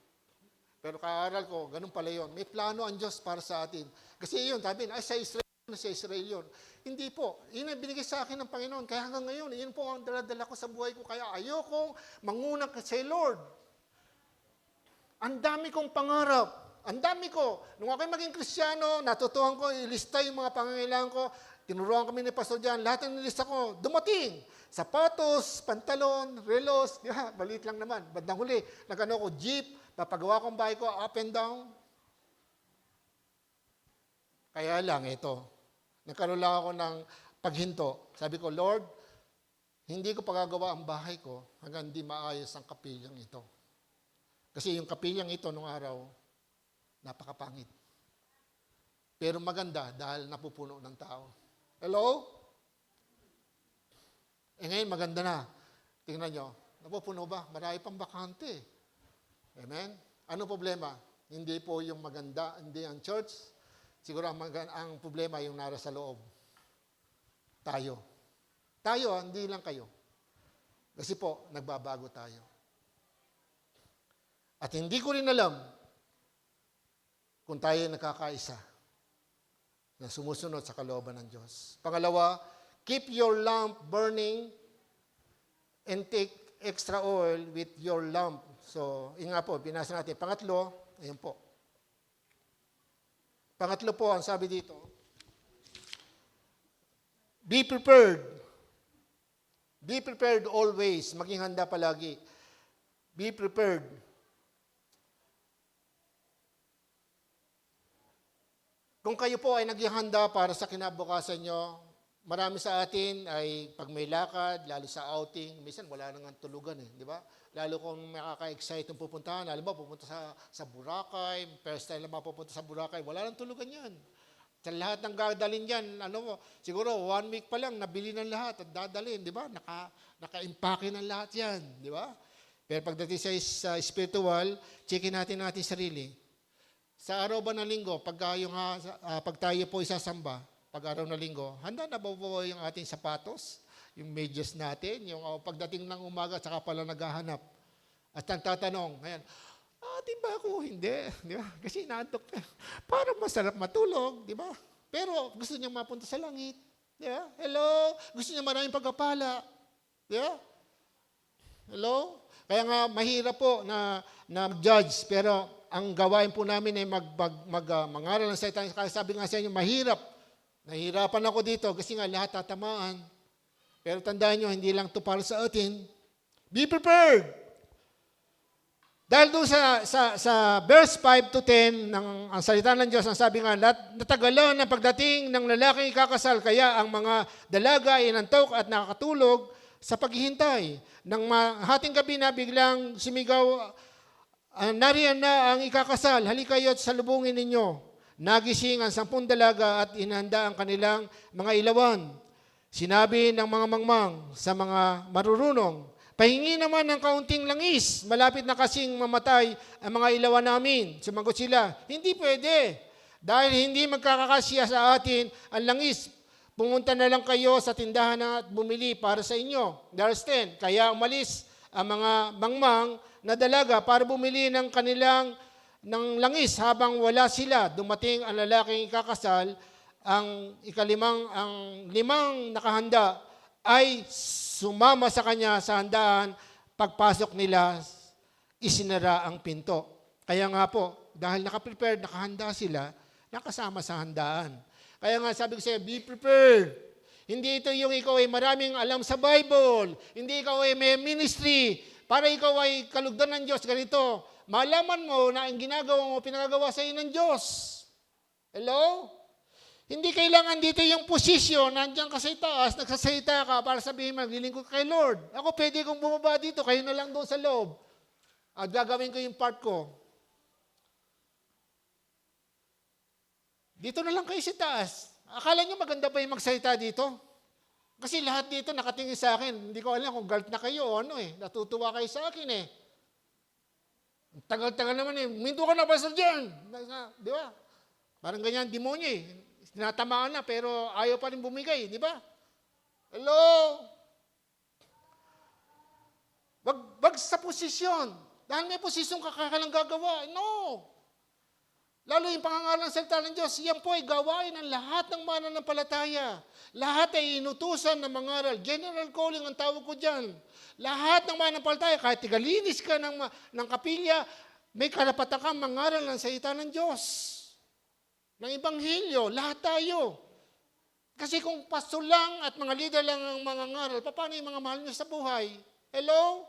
Pero kaaral ko, ganun pala yun. May plano ang Diyos para sa atin. Kasi yun, sabi, sa Israel yun. Hindi po. Yun ang binigay sa akin ng Panginoon. Kaya hanggang ngayon, yun po ang daladala ko sa buhay ko. Kaya ayokong manguna sa Lord. Ang dami kong pangarap. Ang dami ko. Nung ako'y maging Kristiyano, natutuhan ko, ilista yung mga pangangailangan ko. Tinuruan kami ni Pastor Jan. Lahat ng nilista ko, dumating. Sapatos, pantalon, relos. Di ba? Balit lang naman. Bandang huli, nagano ko, jeep, papagawa kong bahay ko, up and down. Kaya lang, ito. Nagkaroon lang ako ng paghinto. Sabi ko, Lord, hindi ko pagagawa ang bahay ko hanggang di maayos ang kapilyang ito. Kasi yung kapilyang ito nung araw, napakapangit. Pero maganda dahil napupuno ng tao. Hello? Ngayon maganda na. Tingnan nyo, napupuno ba? Marami pang bakante. Amen? Ano problema? Hindi po yung maganda, hindi ang church. Siguro ang problema yung nara sa loob. Tayo. Tayo, hindi lang kayo. Kasi po, nagbabago tayo. At hindi ko rin alam kung tayo nakakaisa na sumusunod sa kalooban ng Diyos. Pangalawa, keep your lamp burning and take extra oil with your lamp. So, yun nga po, binasa natin. Pangatlo, ayun po. Pangatlo po, ang sabi dito, be prepared. Be prepared always. Maging handa palagi. Be prepared. Kung kayo po ay naghihanda para sa kinabukasan nyo, marami sa atin ay pag may lakad, lalo sa outing, minsan wala nang tulugan eh, di ba? Lalo kung makaka-excite yung pupuntahan, alam mo, pupunta sa Boracay, first time na mapupunta sa Boracay, wala nang tulugan yan. Sa lahat ng dadalhin yan, siguro 1 week pa lang, nabili ng lahat at dadalhin, di ba? Naka-impake ng lahat yan, di ba? Pero pagdating sa spiritual, checkin natin sarili. Sa araw ba ng linggo, pag tayo po isasamba, pag araw ng linggo, handa na ba po yung ating sapatos, yung medyas natin, yung pagdating ng umaga, saka pala naghahanap. At ang tatanong, ngayon, di ba ako? Hindi. Di ba? Kasi inaantok na. Parang masarap matulog, di ba? Pero gusto niya mapunta sa langit. Di ba? Hello? Gusto niya maraming pagkapala. Di ba? Hello? Kaya nga, mahirap po na judge, pero ang gawain po namin ay mangaral ng salita. Kaya sabi nga sa inyo, mahirap. Nahihirapan ako dito kasi nga lahat tatamaan. Pero tandaan nyo, hindi lang ito para sa atin. Be prepared! Dahil doon sa verse 5 to 10 ng ang salita ng Diyos, ang sabi nga, natagalan ang pagdating ng lalaking ikakasal, kaya ang mga dalaga ay inantok at nakakatulog sa paghihintay. Nang hating gabi na biglang sumigaw, nariyan na ang ikakasal, halikayo't salubungin ninyo. Nagising ang 10 dalaga at inhanda ang kanilang mga ilawan. Sinabi ng mga mangmang sa mga marurunong, pahingi naman ng kaunting langis, malapit na kasing mamatay ang mga ilawan namin. Sumagot sila, hindi pwede. Dahil hindi magkakakasya sa atin ang langis, pumunta na lang kayo sa tindahan at bumili para sa inyo. Verse 10, kaya umalis ang mga mangmang na dalaga para bumili ng kanilang langis habang wala sila. Dumating ang lalaking ikakasal, ang limang nakahanda ay sumama sa kanya sa handaan. Pagpasok nila, isinara ang pinto. Kaya nga po, dahil nakaprepared, nakahanda sila, nakasama sa handaan. Kaya nga sabi ko sa'yo, be prepared. Hindi ito yung ikaw ay maraming alam sa Bible. Hindi ikaw ay may ministry. para ikaw ay kalugdan ng Diyos, ganito, malaman mo na ang ginagawa mo, pinagagawa sa iyo ng Diyos. Hello? Hindi kailangan dito yung posisyon, nandiyan ka sa itaas, nagsasalita ka para sabihin, maglilingkod kay Lord. Ako pwede kong bumaba dito, kayo na lang doon sa loob. At gagawin ko yung part ko. Dito na lang kayo sa taas. Akala nyo maganda ba yung magsalita dito? Kasi lahat dito nakatingin sa akin. Hindi ko alam kung galit na kayo o ano eh. Natutuwa kayo sa akin eh. Tagal-tagal naman eh. Minto ka na pastor dyan. Di ba? Parang ganyan, demonyo eh. Tinatamaan na pero ayaw pa rin bumigay. Di ba? Hello? Wag sa posisyon. Dahil may posisyon kakalang gagawa. No. Lalo yung pangangaral ng salita ng Diyos, yan po ay gawain ng lahat ng mananampalataya. Lahat ay inutusan ng mangaral. General calling ang tawag ko dyan. Lahat ng mananampalataya, kahit tigalinis ka ng kapilya, may karapatan kang mangaral ng salita ng Diyos. Ng Ebanghelyo, lahat tayo. Kasi kung pastor lang at mga leader lang ang mangangaral, paano yung mga mahal nyo sa buhay? Hello?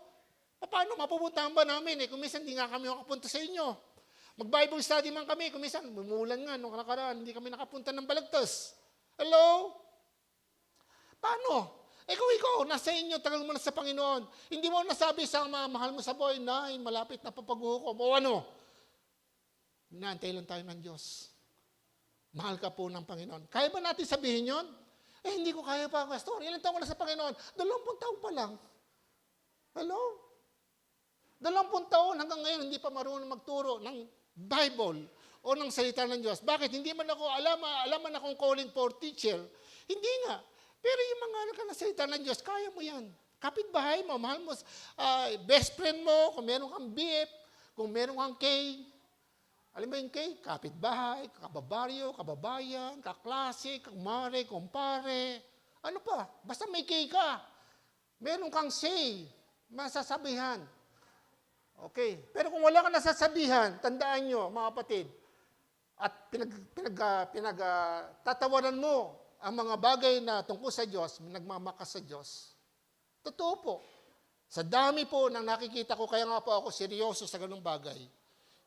Paano mapupuntahan ba namin kung minsan hindi nga kami makapunta sa inyo? Mag-Bible study man kami, kung minsan, mumulan nga, nung nakaraan, hindi kami nakapunta ng Balagtas. Hello? Paano? Kung ikaw, nasa inyo, tagal mo na sa Panginoon, hindi mo nasabi sa mahal mo sa buhay na malapit na papaghuhukom. O ano? Inaantay lang tayo ng Diyos. Mahal ka po ng Panginoon. Kaya ba natin sabihin yon? Hindi ko kaya pa, Pastor. Ilan taon ko na sa Panginoon? 20 taon pa lang. Hello? 20 taon hanggang ngayon, hindi pa marunong magturo ng Bible o ng salita ng Diyos. Bakit? Hindi man ako alaman akong calling for teacher. Hindi nga. Pero yung mga ka ng salita ng Diyos, kaya mo yan. Kapitbahay mo, mahal mo, best friend mo, kung meron kang BF, kung meron kang K. Alam mo yung K? Kapitbahay, kababaryo, kababayan, kaklase, kamare, kumpare. Ano pa? Basta may K ka. Meron kang say, masasabihan. Okay. Pero kung wala kang nasasabihan, tandaan nyo, mga kapatid, at tatawaran mo ang mga bagay na tungkol sa Diyos, nagmamakas sa Diyos. Totoo po. Sa dami po ng nakikita ko, kaya nga po ako seryoso sa ganung bagay.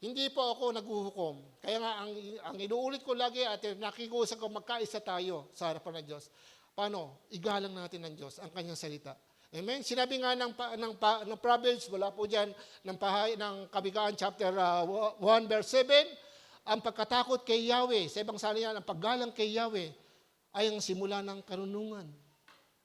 Hindi po ako naghuhukom. Kaya nga, ang inuulit ko lagi at nakikusap ko, magkaisa tayo sa harapan ng Diyos. Paano? Igalang natin ng Diyos ang kanyang salita. Amen? Sinabi nga ng Proverbs, wala po dyan, ng Kabigaan chapter 1 verse 7, ang pagkatakot kay Yahweh, sa ibang salita, ang paggalang kay Yahweh, ay ang simula ng karunungan.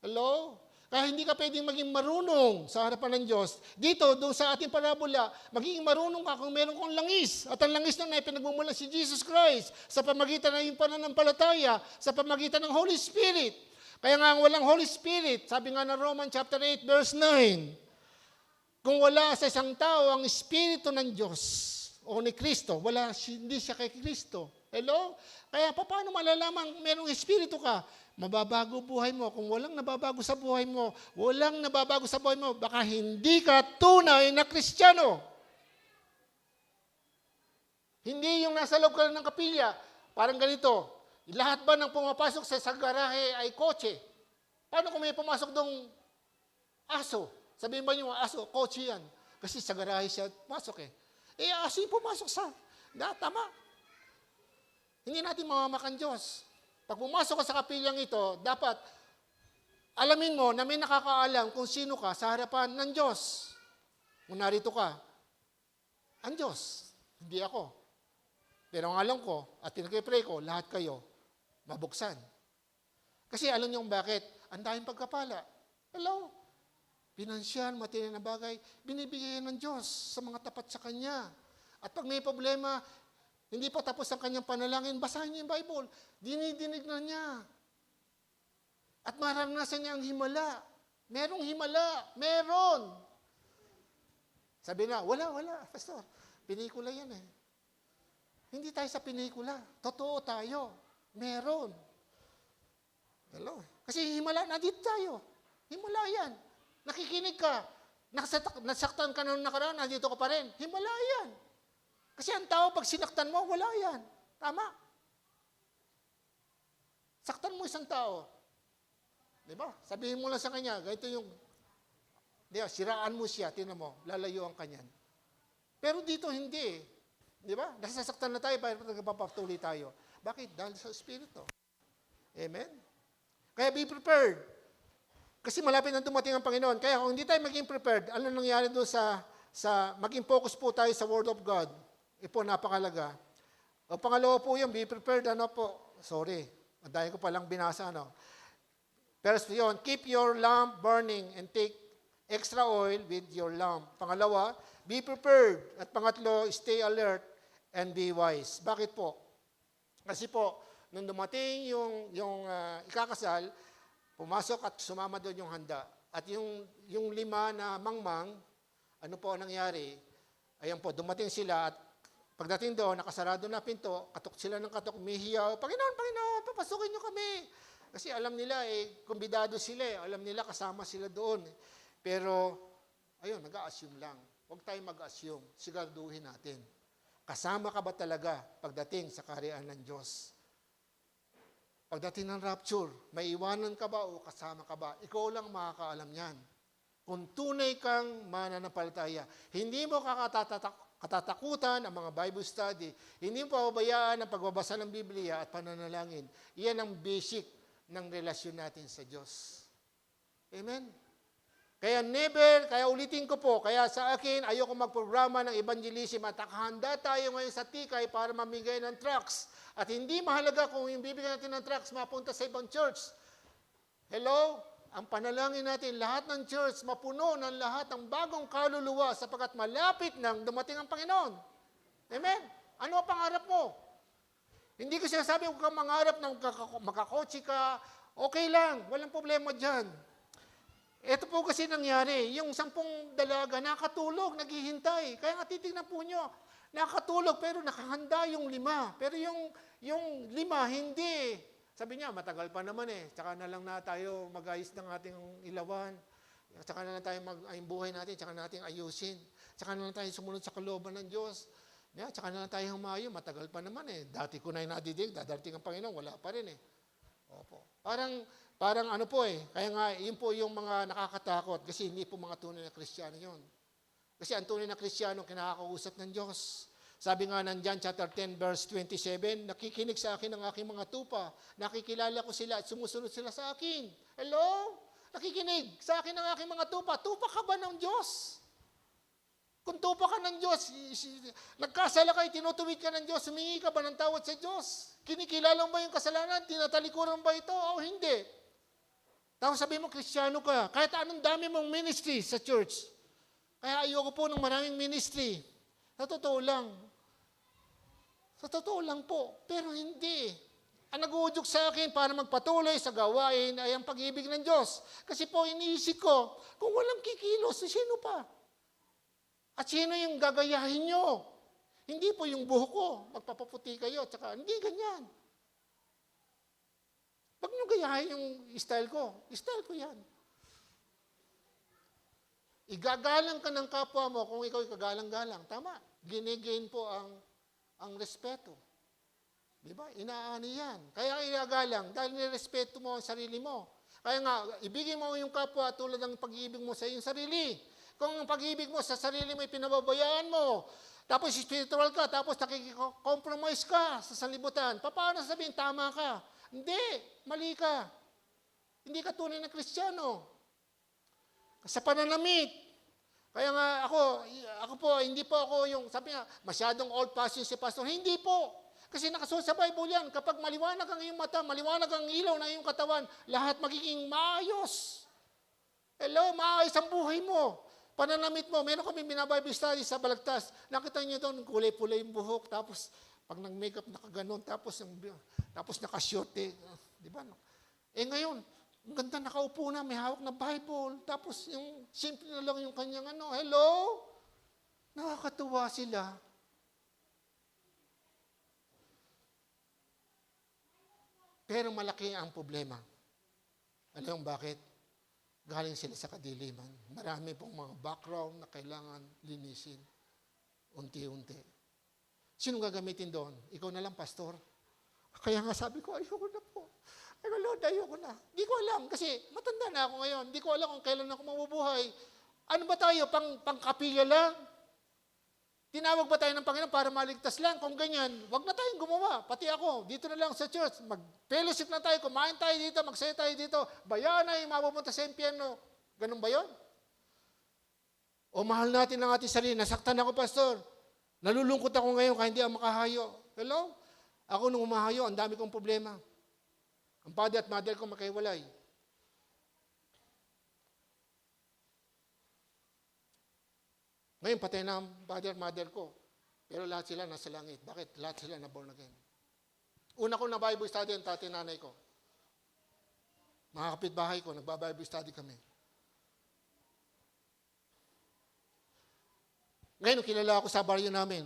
Hello? Kaya hindi ka pwedeng maging marunong sa harapan ng Diyos. Dito, doon sa ating parabola, magiging marunong ka kung meron kang langis. At ang langis na ay pinagmumulan si Jesus Christ sa pamagitan ng iyong pananampalataya, sa pamagitan ng Holy Spirit. Kaya nga ang walang Holy Spirit, sabi nga ng Romans chapter 8 verse 9, kung wala sa isang tao ang Espiritu ng Diyos o ni Kristo, hindi siya kay Kristo. Hello? Kaya paano malalaman merong Espiritu ka? Mababago buhay mo. Kung walang nababago sa buhay mo, baka hindi ka tunay na Kristiyano. Hindi yung nasa loob ka ng kapilya. Parang ganito, lahat ba ng pumapasok sa garahe ay kotse? Paano kung may pumasok dong aso? Sabihin ba niyo, aso, kotse yan. Kasi sa garahe siya pumasok eh. Aso yung pumasok sa, tama. Hindi natin mamamakan Diyos. Pag pumasok ka sa kapilyang ito, dapat alamin mo na may nakakaalam kung sino ka sa harapan ng Diyos. Kung narito ka, ang Diyos, hindi ako. Pero ang alam ko at pinag-pray ko, lahat kayo, mabuksan. Kasi alam niyo bakit? Ang daming pagkapala. Hello? Pinansyal, material na bagay, binibigay ng Diyos sa mga tapat sa Kanya. At pag may problema, hindi pa tapos ang kanyang panalangin, basahin niya yung Bible. Dinidinig na niya. At maranasan niya ang himala. Merong himala. Meron. Sabi na, wala, Pastor. Pinikula yan eh. Hindi tayo sa pinikula. Totoo tayo. Meron. Hello? Kasi himala, nandito tayo. Himala yan. Nakikinig ka. Nasaktan ka nung nakaraan, nandito ka pa rin. Himala yan. Kasi ang tao, pag sinaktan mo, wala yan. Tama? Saktan mo isang tao. Di ba? Sabihin mo lang sa kanya, ganito yung Di ba? Siraan mo siya, tinan mo, lalayuan ka niyan. Pero dito hindi eh. Di ba? Nasasaktan na tayo, pero nagpapatuloy tayo. Bakit? Dahil sa Espiritu. Amen? Kaya be prepared. Kasi malapit na dumating ang Panginoon. Kaya kung hindi tayo maging prepared, ano nangyari doon sa maging focus po tayo sa Word of God? Ito napakalaga. O pangalawa po yun, be prepared, ano po? Sorry, dahil ko palang binasa, ano? Pero yun, keep your lamp burning and take extra oil with your lamp. Pangalawa, be prepared. At pangatlo, stay alert and be wise. Bakit po? Kasi po, nung dumating yung ikakasal, pumasok at sumama doon yung handa. At yung 5 na mangmang, ano po ang nangyari? Ayan po, dumating sila at pagdating doon, nakasarado na pinto, katok sila ng katok, umihiyaw, Panginoon, papasukin niyo kami. Kasi alam nila, kumbidado sila, alam nila kasama sila doon. Pero, ayun, nag-a-assume lang. Huwag tayong mag-assume, siguraduhin natin. Kasama ka ba talaga pagdating sa kaharian ng Diyos? Pagdating ng rapture, may iwanan ka ba o kasama ka ba? Ikaw lang makakaalam yan. Kung tunay kang mananampalataya, hindi mo katatakutan ang mga Bible study, hindi mo pababayaan ang pagbabasa ng Biblia at pananalangin. Iyan ang basic ng relasyon natin sa Diyos. Amen? Kaya ulitin ko po, kaya sa akin, ayoko magprograma ng evangelism at handa tayo ngayon sa Tikay para mamigay ng tracts. At hindi mahalaga kung yung bibigyan natin ng tracts mapunta sa ibang church. Hello? Ang panalangin natin, lahat ng church, mapuno ng lahat ng bagong kaluluwa sapagkat malapit nang dumating ang Panginoon. Amen? Ano ang pangarap mo? Hindi ko sinasabi kung ka mangarap na makakotse ka, okay lang, walang problema dyan. Ito po kasi nangyari, yung 10 dalaga nakatulog, naghihintay. Kaya nga titignan po nyo, nakatulog pero nakahanda yung 5. Pero yung 5 hindi. Sabi niya, matagal pa naman Tsaka na lang na tayo mag-ayos ng ating ilawan. Tsaka na lang tayo ang buhay natin, tsaka natin ayusin. Tsaka na lang tayo sumunod sa kalooban ng Diyos. Tsaka na lang tayo humayo, matagal pa naman Dati ko na yung nadidig, dadating ang Panginoon, wala pa rin Opo. Parang ano po kaya nga, yun po yung mga nakakatakot kasi hindi po mga tunay na Kristiyano yun. Kasi ang tunay na Kristiyano, kinakausap ng Diyos. Sabi nga ng John chapter 10 verse 27, nakikinig sa akin ang aking mga tupa, nakikilala ko sila at sumusunod sila sa akin. Hello? Nakikinig sa akin ang aking mga tupa. Tupa ka ba ng Diyos? Kung tupa ka ng Diyos, nagkasala kayo, tinutuwid ka ng Diyos, humingi ka ba ng tawad sa Diyos? Kinikilala mo ba yung kasalanan? Tinatalikuran ba ito o hindi? Tapos sabi mo, Kristiyano ka. Kahit anong dami mong ministry sa church. Kaya ayoko po ng maraming ministry. Sa totoo lang. Sa totoo lang po. Pero hindi. Ang nag-uudyok sa akin para magpatuloy sa gawain ay ang pag-ibig ng Diyos. Kasi po iniisip ko, kung walang kikilos, sino pa? At sino yung gagayahin nyo? Hindi po yung buhok ko, magpapaputi kayo, tsaka hindi ganyan. Pag nyo gayahin yung style ko yan. Igagalang ka ng kapwa mo kung ikaw ikagalang-galang. Tama. Ginigain po ang respeto. Di ba? Inaani yan. Kaya igagalang dahil nirespeto mo ang sarili mo. Kaya nga, ibigin mo yung kapwa tulad ng pag-ibig mo sa iyong sarili. Kung ang pag-ibig mo sa sarili mo ay pinababayaan mo, tapos spiritual ka, tapos nakikicompromise ka sa sanlibutan, paano sabihin tama ka? Hindi, mali ka. Hindi ka tunay na Kristiyano. Sa pananamit. Kaya nga ako po, hindi po ako yung, sabi nga, masyadong old-fashioned si pastor. Hindi po. Kasi nakasunod sa Bible yan, kapag maliwanag ang iyong mata, maliwanag ang ilaw ng iyong katawan, lahat magiging maayos. Hello, maayos ang buhay mo. Pananamit mo, meron kami binabible study sa Balagtas. Nakita niyo doon, kulay-pulay yung buhok, tapos pag nag-makeup nakaganon, tapos naka-short di ba? Ngayon, ang ganda nakaupo na, may hawak na Bible, tapos yung simple na lang yung kanyang hello? Nakakatuwa sila. Pero malaki ang problema. Alam mo bakit? Galing sila sa kadiliman. Marami pong mga background na kailangan linisin. Unti-unti. Sino gagamitin doon? Ikaw na lang, pastor. Kaya nga sabi ko, ayoko na po. Lord, ayoko na. Di ko alam kasi matanda na ako ngayon. Di ko alam kung kailan ako mabubuhay. Ano ba tayo? Pangkapilya lang? Tinawag ba tayo ng Panginoon para maligtas lang? Kung ganyan, wag na tayong gumawa. Pati ako, dito na lang sa church. Mag-fellowship na tayo, kumain tayo dito, magsaya tayo dito. Bayan ay mapupunta sa impyerno. Ganun ba yon? O mahal natin ang ating sarili. Nasaktan ako, pastor. Nalulungkot ako ngayon kaya hindi ako makahayo. Hello? Ako nung umahayo, ang dami kong problema. Ang father at mother ko magkahiwalay. Ngayon, patay na ang father at mother ko. Pero lahat sila nasa langit. Bakit? Lahat sila na born again. Una ko na Bible study ang tatay nanay ko. Mga kapitbahay ko, nagba-Bible study kami. Ngayon, kilala ako sa baryo namin.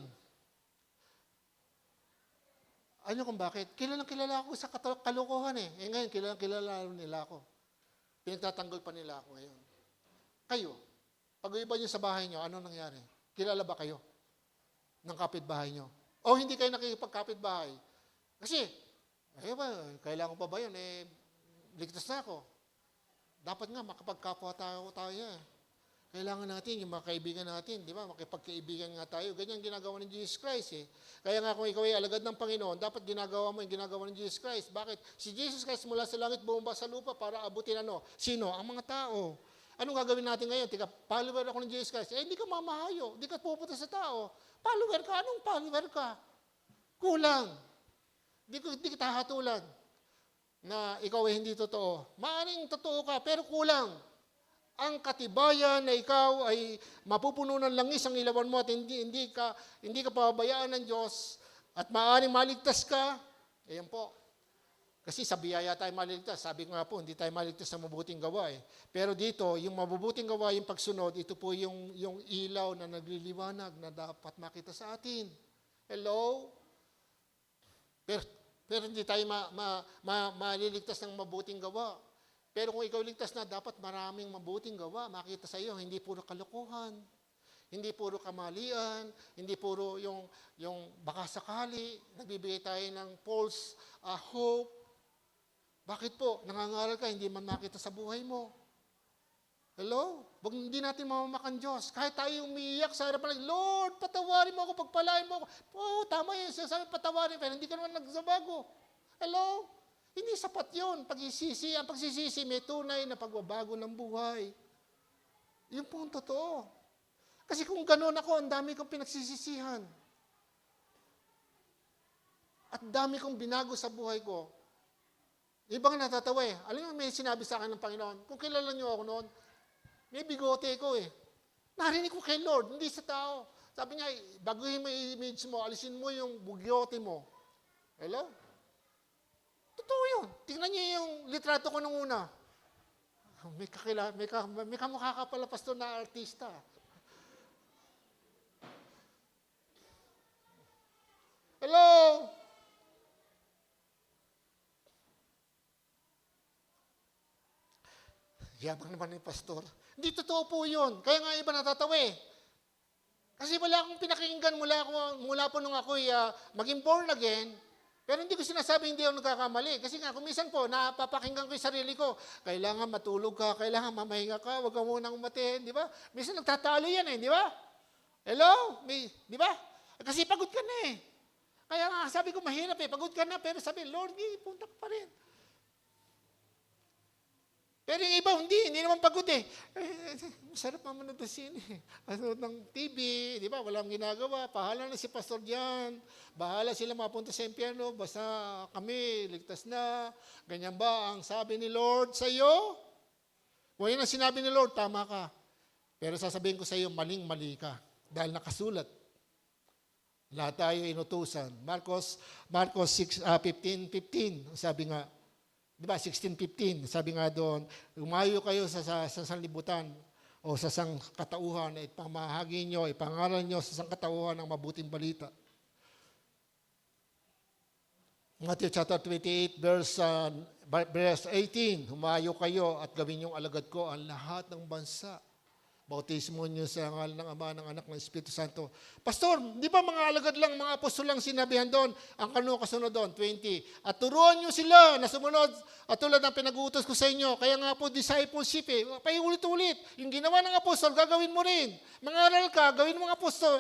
Ano kung bakit? Kilala ako sa kalokohan eh. Ngayon, kilala nila ako. Pinagtatanggol pa nila ako ngayon. Kayo, pag-iba nyo sa bahay nyo, ano nangyari? Kilala ba kayo ng kapitbahay nyo? O hindi kayo nakikipagkapitbahay? Kasi, kailangan pa ba yun? Ligtas na ako. Dapat nga, makapagkapwa tayo eh. Kailangan natin, yung mga kaibigan natin, di ba? Makipagkaibigan nga tayo. Ganyan ginagawa ng Jesus Christ eh. Kaya nga kung ikaw ay alagad ng Panginoon, dapat ginagawa mo yung ginagawa ng Jesus Christ. Bakit? Si Jesus Christ mula sa langit bumaba sa lupa para abutin ano? Sino? Ang mga tao. Anong gagawin natin ngayon? Follower ako ng Jesus Christ. Hindi ka mamahayo. Hindi ka pupunta sa tao. Follower ka. Anong follower ka? Kulang. Hindi kita hatulan na ikaw ay hindi totoo. Maaring totoo ka, pero kulang. Ang katibayan na ikaw ay mapupuno ng langis ang ilawan mo at hindi ka pababayaan ng Diyos at maaaring maligtas ka, ayan po. Kasi sa biyaya tayo maligtas. Sabi ko nga po, hindi tayo maligtas sa mabuting gawa eh. Pero dito, yung mabubuting gawa, yung pagsunod, ito po yung ilaw na nagliliwanag na dapat makita sa atin. Hello? Pero hindi tayo maliligtas ng mabuting gawa. Pero kung ikaw ligtas na, dapat maraming mabuting gawa. Makita sa iyo, hindi puro kalokohan, hindi puro kamalian, hindi puro yung baka sakali, nagbibigay tayo ng false hope. Bakit po? Nangangaral ka, hindi man makita sa buhay mo. Hello? Huwag hindi natin mamamakan Diyos. Kahit tayo umiiyak sa harapan, Lord, patawarin mo ako, pagpalain mo ako. Tama yun, sinasabi patawarin, pero hindi ka naman nagsabago. Hello? Hindi sapat yun. Pagsisisi, ang pagsisisi may tunay na pagbabago ng buhay. Yun po ang totoo. Kasi kung gano'n ako, ang dami kong pinagsisisihan. At dami kong binago sa buhay ko. Ibang natatawa eh. Alam mo, may sinabi sa akin ng Panginoon, kung kilala niyo ako noon, may bigote ko eh. Narinig ko kay Lord, hindi sa tao. Sabi niya, baguhin mo yung image mo, alisin mo yung bigote mo. Hello? Totoo yun. Tingnan niyo yung litrato ko nung una. May kamukha ka pala, pastor, na artista. Hello? Yabang naman ni pastor. Hindi totoo po yun. Kaya nga iba natatawa eh. Kasi wala akong pinakinggan mula po nung ako'y maging born again. Pero hindi ko sinasabi hindi ako nagkakamali. Kasi nga, kung minsan po, napapakinggan ko yung sarili ko. Kailangan matulog ka, kailangan mamahinga ka, huwag ka munang umatin, di ba? Minsan nagtatalo yan eh, di ba? Hello? Di ba? Kasi pagod ka na eh. Kaya nga, sabi ko mahirap eh, pagod ka na, pero sabi, Lord, punta ka pa rin. Pero yung iba, hindi naman pagod eh. Masarap naman na sine. Manood ng TV, di ba? Walang ginagawa. Pahala na si pastor dyan. Bahala sila mapunta sa impyerno. Basta kami, ligtas na. Ganyan ba ang sabi ni Lord sa iyo? Kung yun ang sinabi ni Lord, tama ka. Pero sasabihin ko sa iyo, maling-mali ka. Dahil nakasulat. Lahat tayo inutusan. Marcos 6:15, sabi nga, di ba, 16:15, sabi nga doon, umayo kayo sa sanlibutan o sa sangkatauhan at ipamahagi nyo, ipangaral nyo sa sangkatauhan ng mabuting balita. Matthew chapter 28, verse 18, humayo kayo at gawin yung alagad ko ang lahat ng bansa. Bautismo niyo sa ngalan ng Ama, ng Anak, ng Espiritu Santo. Pastor, di ba mga alagad lang, mga apostol lang sinabihan doon? Ang kasunod doon, 20. At turuan niyo sila na sumunod at tulad ng pinag-uutos ko sa inyo. Kaya nga po discipleship paiulit-ulit. Yung ginawa ng apostol, gagawin mo rin. Mangaral ka, gawin mo ng apostol,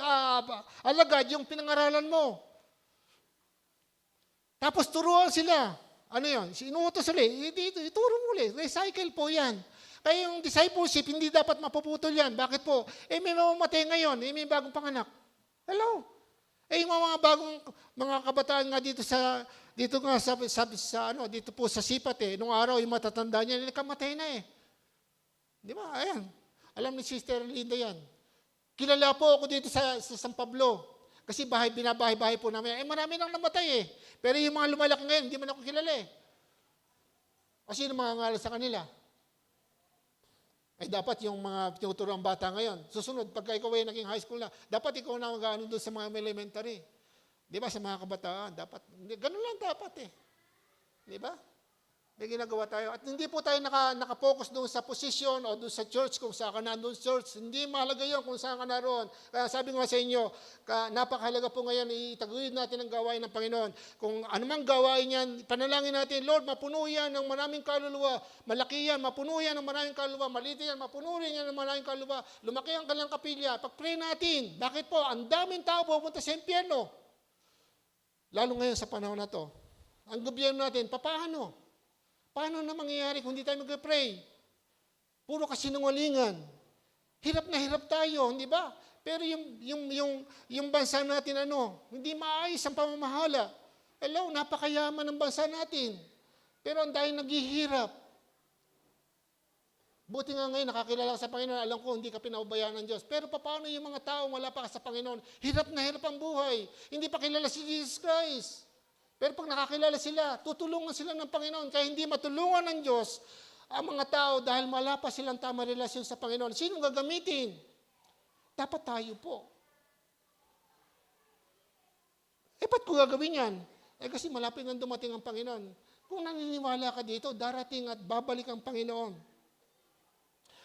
alagad yung pinangaralan mo. Tapos turuan sila. Ano yun? Inuutos ulit. Ituro mo ulit. Recycle po yan. Kaya yung discipleship, hindi dapat mapuputol yan. Bakit po? May mamamatay ngayon. May bagong panganak. Hello? Yung mga bagong mga kabataan nga dito dito po sa Sipat nung araw yung matatanda niya, nakamatay na Di ba? Ayan. Alam ni Sister Linda yan. Kilala po ako dito sa San Pablo. Kasi binabahay-bahay po namin. Marami nang namatay Pero yung mga lumalaki ngayon, hindi man ako kilala Kasi yung mga ngalan sa kanila. Dapat yung mga tinuturo ang bata ngayon, susunod, pagka ikaw ay naging high school na, dapat ikaw na mag-ano doon sa mga elementary. Di ba? Sa mga kabataan, dapat, ganun lang dapat Di ba? May ginagawa tayo. At hindi po tayo nakapokus doon sa position o doon sa church kung saan ka nandun sa church. Hindi mahalaga yun kung saan ka naroon. Kaya sabi ko nga sa inyo, napakahalaga po ngayon, itaguyod natin ang gawain ng Panginoon. Kung anumang gawain yan, panalangin natin, Lord, mapuno yan ng maraming kaluluwa. Malaki yan, mapuno yan ng maraming kaluluwa. Maliit yan, mapuno rin yan ng maraming kaluluwa. Lumaki ang kanilang kapilya. Pag-pray natin. Bakit po? Ang daming tao pupunta sa impyerno. Lalo ngayon sa panahon na to. Ang gobyerno natin, paano? Paano na mangyayari kung hindi tayo mag-pray? Puro kasinungalingan. Hirap na hirap tayo, hindi ba? Pero yung bansa natin, hindi maayos ang pamamahala. Hello, napakayaman ng bansa natin. Pero ang dahil naghihirap. Buti nga ngayon, nakakilala ka sa Panginoon, alam ko, hindi ka pinaubayaan ng Diyos. Pero paano yung mga tao wala pa ka sa Panginoon? Hirap na hirap ang buhay. Hindi pa kilala si Jesus Christ. Pero pag nakakilala sila, tutulungan sila ng Panginoon. Kaya hindi matulungan ng Diyos ang mga tao dahil wala pa silang tamang relasyon sa Panginoon. Sino gagamitin? Dapat tayo po. Ba't ko gagawin yan? Kasi malapit nang dumating ang Panginoon. Kung naniniwala ka dito, darating at babalik ang Panginoon.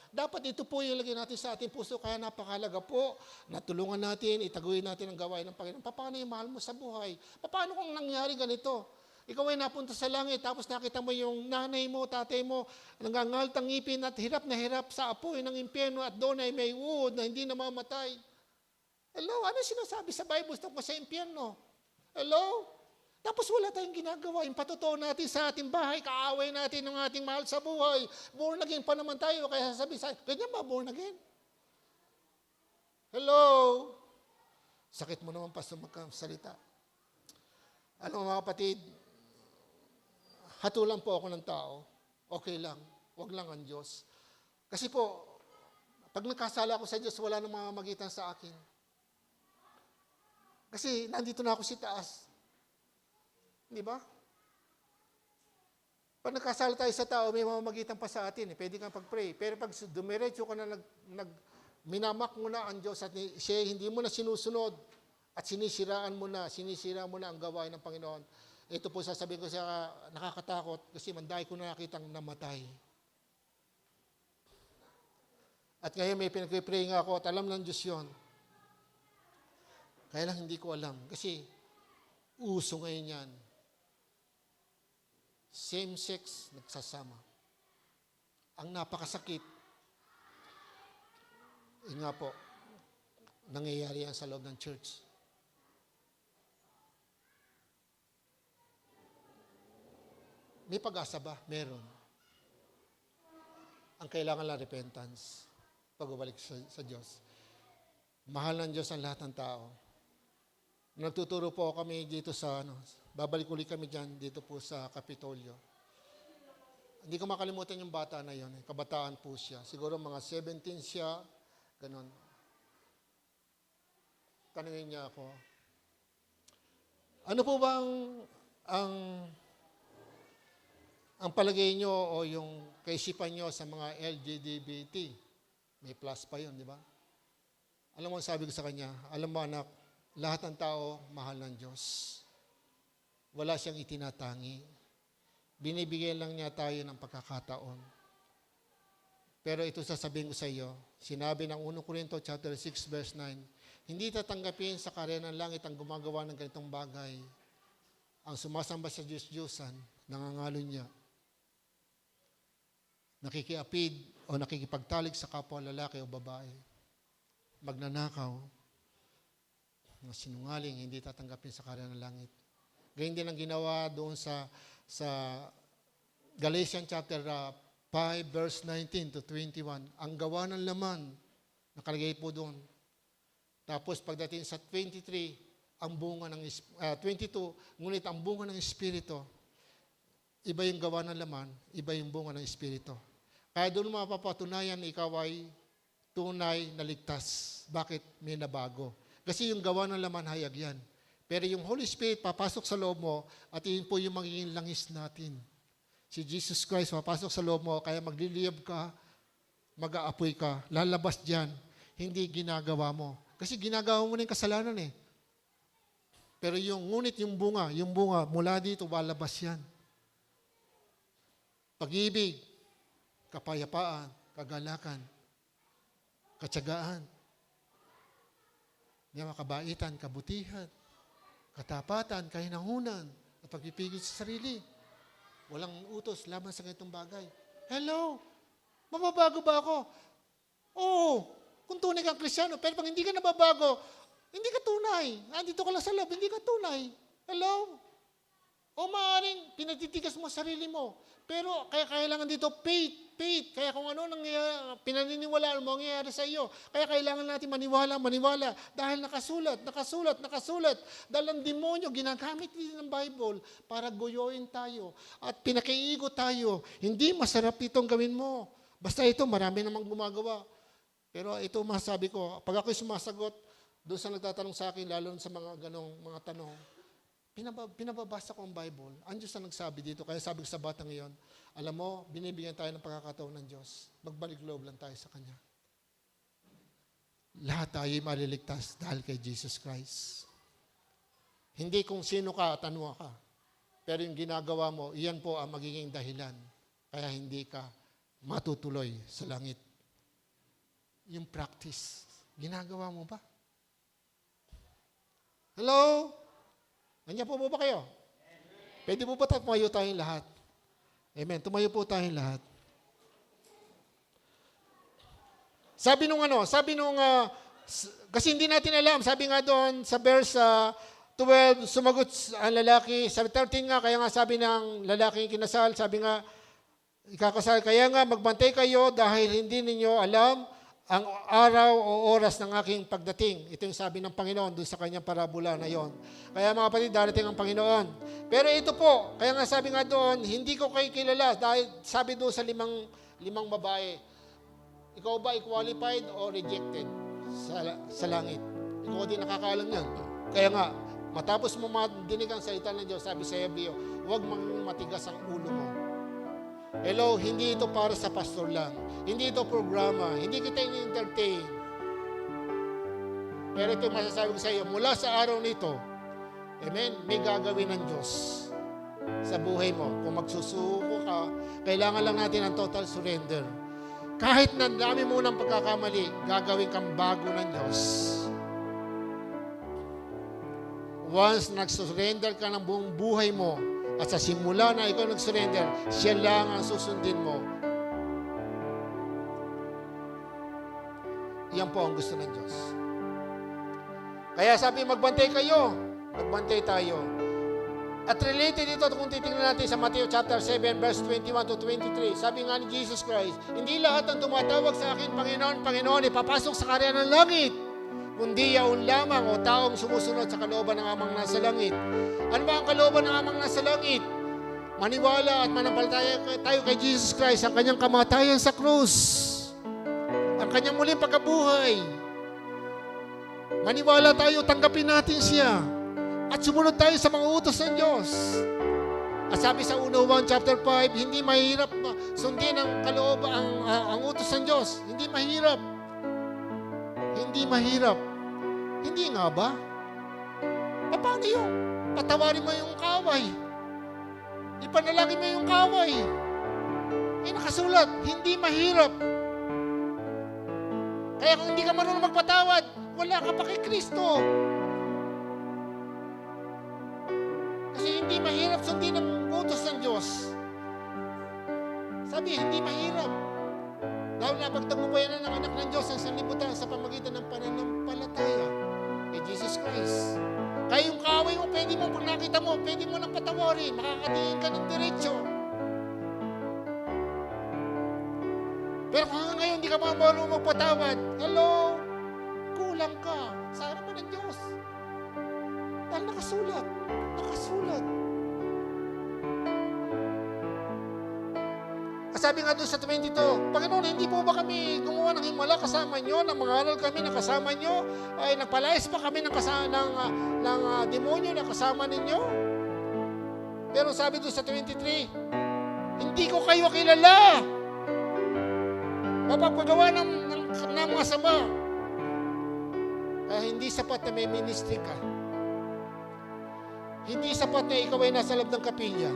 Dapat ito po yung lagay natin sa ating puso, kaya napakahalaga po, natulungan natin, itaguyod natin ang gawain ng Panginoon. Paano yung mahal mo sa buhay? Paano kung nangyari ganito? Ikaw ay napunta sa langit, tapos nakita mo yung nanay mo, tatay mo, nangangaltang ngipin at hirap na hirap sa apoy ng impyerno at doon ay may wood na hindi namamatay. Hello? Ano sinasabi sa Bible tungkol sa impyerno? Hello? Tapos wala tayong ginagawa. Yung patutuo natin sa ating bahay, kaaway natin ng ating mahal sa buhay. Born again pa naman tayo. Kaya sasabihin sa ganyan ba born again? Hello? Sakit mo naman, Pastor, magkasalita. Alam mo mga kapatid, hatulan po ako ng tao. Okay lang. Huwag lang ang Diyos. Kasi po, pag nagkasala ako sa Diyos, wala nang mamamagitan sa akin. Kasi nandito na ako sa taas. Di ba? Pag nagkasala tayo sa tao, may mamamagitan pa sa atin. Pwede kang pag-pray. Pero pag dumiretso ka na minamak mo na ang Diyos at siya hindi mo na sinusunod at sinisira mo na ang gawain ng Panginoon. Ito po sasabihin ko sa nakakatakot kasi manday ko na nakitang namatay. At ngayon may pinag-pray nga ako at alam ng Diyos yun. Kaya lang hindi ko alam kasi uso ngayon yan. Same-sex nagsasama. Ang napakasakit, yun nga po, nangyayari yan sa loob ng church. May pag-asa ba? Meron. Ang kailangan lang repentance, pagbabalik sa Diyos. Mahal ng Diyos ang lahat ng tao. Nagtuturo po kami dito sa babalik ulit kami dyan dito po sa Kapitolyo. Hindi ko makalimutan yung bata na yon. Kabataan po siya. Siguro mga 17 siya. Ganon. Tanungin niya ako, ano po ba ang palagay nyo o yung kaisipan nyo sa mga LGBT? May plus pa yun, di ba? Alam mo, sabi ko sa kanya, alam mo anak, lahat ng tao mahal ng Diyos. Wala siyang itinatangi. Binibigyan lang niya tayo ng pagkakataon. Pero ito sasabihin ko sa iyo, sinabi ng 1 Corinto chapter 6 verse 9, hindi tatanggapin sa karya ng langit ang gumagawa ng ganitong bagay. Ang sumasamba sa Diyos-Diyosan, nangangalo niya, nakikiapid o nakikipagtalik sa kapwa lalaki o babae, magnanakaw, na sinungaling, hindi tatanggapin sa karya ng langit. Ganyan din ang ginawa doon sa Galatians chapter 5 verse 19 to 21. Ang gawa ng laman, nakalagay po doon. Tapos pagdating sa 23, ang bunga ng 22, ngunit ang bunga ng Espiritu, iba yung gawa ng laman, iba yung bunga ng Espiritu. Kaya doon mapapatunayan na ikaw ay tunay na ligtas. Bakit? May nabago. Kasi yung gawa ng laman, hayag yan. Pero yung Holy Spirit, papasok sa loob mo at yun po yung magiging langis natin. Si Jesus Christ, papasok sa loob mo, kaya magliliyab ka, mag-aapoy ka, lalabas dyan, hindi ginagawa mo. Kasi ginagawa mo na yung kasalanan eh. Pero ngunit yung bunga, mula dito, lalabas yan. Pag-ibig, kapayapaan, kagalakan, katsagaan, kabaitan, kabutihan, katapatan, kahinahunan, at pagpipigil sa sarili. Walang utos laban sa ganitong bagay. Hello? Mababago ba ako? Oo, kung tunay kang Kristiyano, pero pag hindi ka nababago, hindi ka tunay. Andito ka lang sa loob, hindi ka tunay. Hello? O maaaring pinatitigas mo sarili mo. Pero kaya kailangan dito faith. Kaya kung ano pinaniniwalaan mo, nangyayari sa iyo. Kaya kailangan natin maniwala. Dahil nakasulat. Dahil ang demonyo, ginagamit din ng Bible para goyoin tayo. At pinakiigo tayo. Hindi masarap itong gawin mo. Basta ito, marami namang gumagawa. Pero ito masasabi ko, pag ako'y sumasagot, doon sa nagtatanong sa akin, lalo sa mga ganong mga tanong, pinababasa ko ang Bible. Ang Diyos na nagsabi dito. Kaya sabi ko sa bata ngayon, alam mo, binibigyan tayo ng pagkakataon ng Diyos. Magbalik loob lang tayo sa Kanya. Lahat tayo maliligtas dahil kay Jesus Christ. Hindi kung sino ka at ano ka. Pero yung ginagawa mo, iyan po ang magiging dahilan. Kaya hindi ka matutuloy sa langit. Yung practice, ginagawa mo ba? Hello? Nandiyan po ba kayo? Pwede po ba tumayo tayong lahat? Amen. Tumayo po tayong lahat. Kasi hindi natin alam, sabi nga doon sa verse 12, sumagot ang lalaki, sabi 13 nga, kaya nga sabi ng lalaki kinasal, sabi nga, ikakasal, kaya nga magbantay kayo dahil hindi ninyo alam ang araw o oras ng aking pagdating. Ito yung sabi ng Panginoon doon sa kanyang parabola na yon. Kaya mga kapatid, darating ang Panginoon. Pero ito po, kaya nga sabi nga doon, hindi ko kayo kilala dahil sabi doon sa limang babae, ikaw ba ay qualified o rejected sa langit? Ikaw din nakakaalam yan. Kaya nga, matapos mo madinig ang salita ng Diyos, sabi sa Hebreo, huwag matigas ang ulo mo. Hello, hindi ito para sa pastor lang. Hindi ito programa. Hindi kita in-entertain. Pero ito masasabi ko sa iyo, mula sa araw nito, amen, may gagawin ng Diyos sa buhay mo. Kung magsusuko ka, kailangan lang natin ang total surrender. Kahit na dami mo ng pagkakamali, gagawin kang bago ng Diyos. Once nag-surrender ka ng buong buhay mo, at sa simula na ikaw nag-surrender, siya lang ang susundin mo. Yan po ang gusto ng Diyos. Kaya sabi, magbantay kayo. Magbantay tayo. At related ito kung titingnan natin sa Matthew chapter 7, verse 21 to 23. Sabi nga ni Jesus Christ, hindi lahat ng tumatawag sa akin, Panginoon, Panginoon, ipapasok sa karya ng langit, kundi yaon lamang o taong sumusunod sa kalooban ng amang nasa langit. Ano ba ang kalooban ng amang nasa langit? Maniwala at manampalataya tayo kay Jesus Christ, ang kanyang kamatayan sa krus, ang kanyang muling pagkabuhay. Maniwala tayo, tanggapin natin siya, at sumunod tayo sa mga utos ng Diyos. At sabi sa 1 chapter 5, hindi mahirap sundin ang kalooban, ang utos ng Diyos. Hindi mahirap. Hindi mahirap. Hindi nga ba? Paano yun? Patawarin mo yung kaway. Ipanalangin mo yung kaway. Nakasulat, hindi mahirap. Kaya kung hindi ka marunong magpatawad, wala ka pa kay Kristo. Kasi hindi mahirap sundin ang utos ng Diyos. Sabi, hindi mahirap. Lalo na pagtagumpayan ng anak ng Diyos ang sanlibutan sa pamagitan ng pananampalataya kay Jesus Christ. Kaya yung kaaway mo, pwede mo, pag nakita mo, pwede mo nang patawarin, makakatingin ka ng diretsyo. Pero kung ngayon hindi ka marunong magpatawad, hello, kulang ka sa harapan ng Diyos. Dahil nakasulat. Sabi nga doon sa 22, Panginoon, hindi po ba kami gumawa ng himala kasama nyo, nang mangaral kami na kasama nyo, ay nagpalayas pa kami ng demonyo na kasama ninyo? Pero sabi doon sa 23, hindi ko kayo kilala. Mapapagawa ng mga sama. Kaya hindi sapat na may ministry ka. Hindi sapat na ikaw ay nasa loob ng kapilya.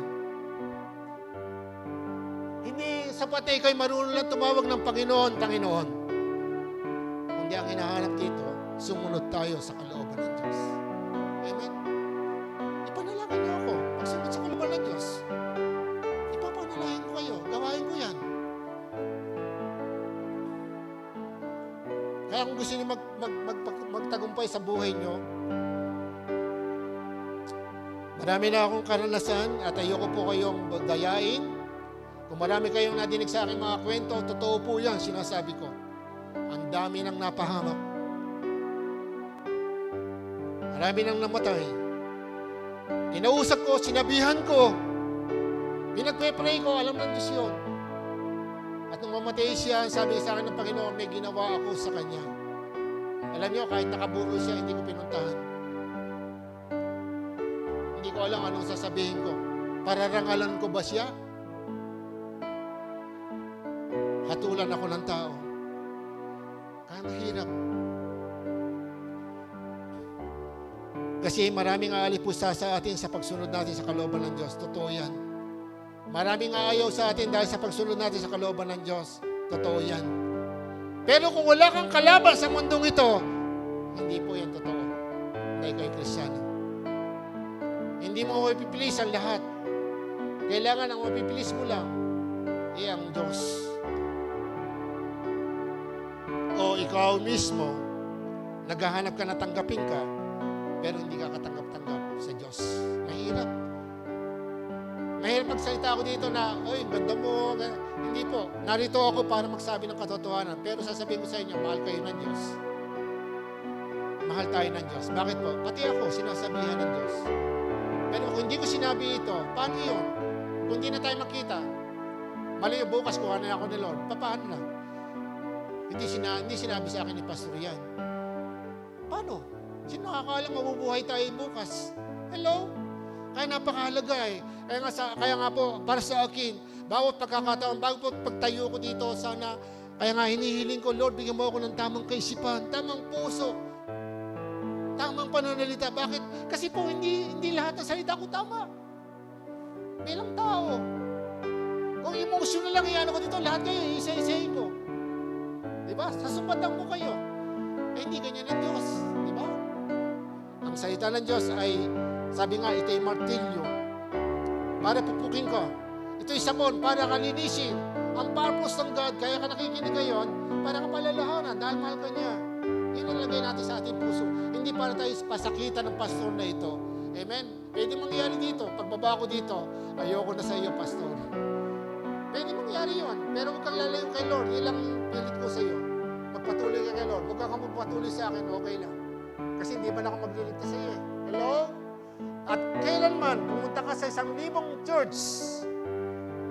Hindi sapat na ikaw ay marunong lang tumawag ng Panginoon, Panginoon. Kundi ang hinahanap dito, sumunod tayo sa kalooban ng Diyos. Amen? Ipanalangin niyo ako. Pagsunod sa kalooban ng Diyos, ipapanalangin ko kayo. Gawain ko yan. Kaya kung gusto niyo magtagumpay sa buhay niyo, marami na akong karanasan at ayoko po kayong dayain. Kung marami kayong nadinig sa aking mga kwento, totoo po yan, sinasabi ko. Ang dami nang napahamak. Marami nang namatay. Kinausap ko, sinabihan ko. Pinagpe-pray ko, alam ng Diyos yun. At nung mamatay siya, sabi sa akin ng Panginoon, may ginawa ako sa Kanya. Alam niyo, kahit nakaburo siya, hindi ko pinuntahan. Hindi ko alam anong sasabihin ko. Pararangalan ko ba siya? Hatulan ako ng tao. Kaya mahirap. Kasi maraming aalipusta sa atin sa pagsunod natin sa kalooban ng Diyos. Totoo yan. Maraming aayaw sa atin dahil sa pagsunod natin sa kalooban ng Diyos. Totoo yan. Pero kung wala kang kalaban sa mundong ito, hindi po yan totoo. Na ikaw ay Kristiyano. Hindi mo mapipilis ang lahat. Kailangan ang mapipilis mo lang ay ang Diyos. O ikaw mismo, naghahanap ka na tanggapin ka, pero hindi ka katanggap-tanggap sa Diyos. Mahirap. Mahirap magsalita ako dito na, oy, ganda mo. Hindi po. Narito ako para magsabi ng katotohanan. Pero sasabihin ko sa inyo, mahal kayo ng Diyos. Mahal tayo ng Diyos. Bakit po? Pati ako, sinasabihan ng Diyos. Pero kung hindi ko sinabi ito, paano yun? Kung hindi na tayo makita, mali bukas kuha na ako ni Lord. Paano na? Hindi sinabi sa akin ni Pastor yan. Paano? Sino nakakaalam mabubuhay tayo bukas? Hello? Kaya napakahalaga eh. Kaya nga po, para sa akin, bawat pagkakataon, bago po pagtayo ko dito, sana, kaya nga hinihiling ko, Lord, bigyan mo ako ng tamang kaisipan, tamang puso, tamang pananalita. Bakit? Kasi po, hindi lahat ng salita ko tama. Bilang tao. Kung emotional lang iyan ako dito, lahat kayo, isa-isahin ko. Diba? Sasupatan ko kayo. Hindi ganyan ang Diyos. Diba? Ang salita ng Diyos ay, sabi nga, ito ay martilyo. Para pupukin ka. Ito ay sabon para kalinisin. Ang purpose ng God, kaya ka nakikinig ngayon, para ka palalahanan dahil mahal ka niya. Yun ang lagay natin sa ating puso. Hindi para tayo pasakitan ng pastor na ito. Amen? Pwede mangyari dito. Pagbaba ko dito, ayoko na sa iyo, pastor. Pwede mangyari yun. Pero huwag kang lalayo kay Lord. Ilang pilit ko sa iyo. Magpatuloy ka kay Lord. Huwag kang magpatuloy sa akin, okay lang. Kasi hindi man ako magliligtas sa iyo eh. Hello? At kailanman, pumunta ka sa 1,000 church.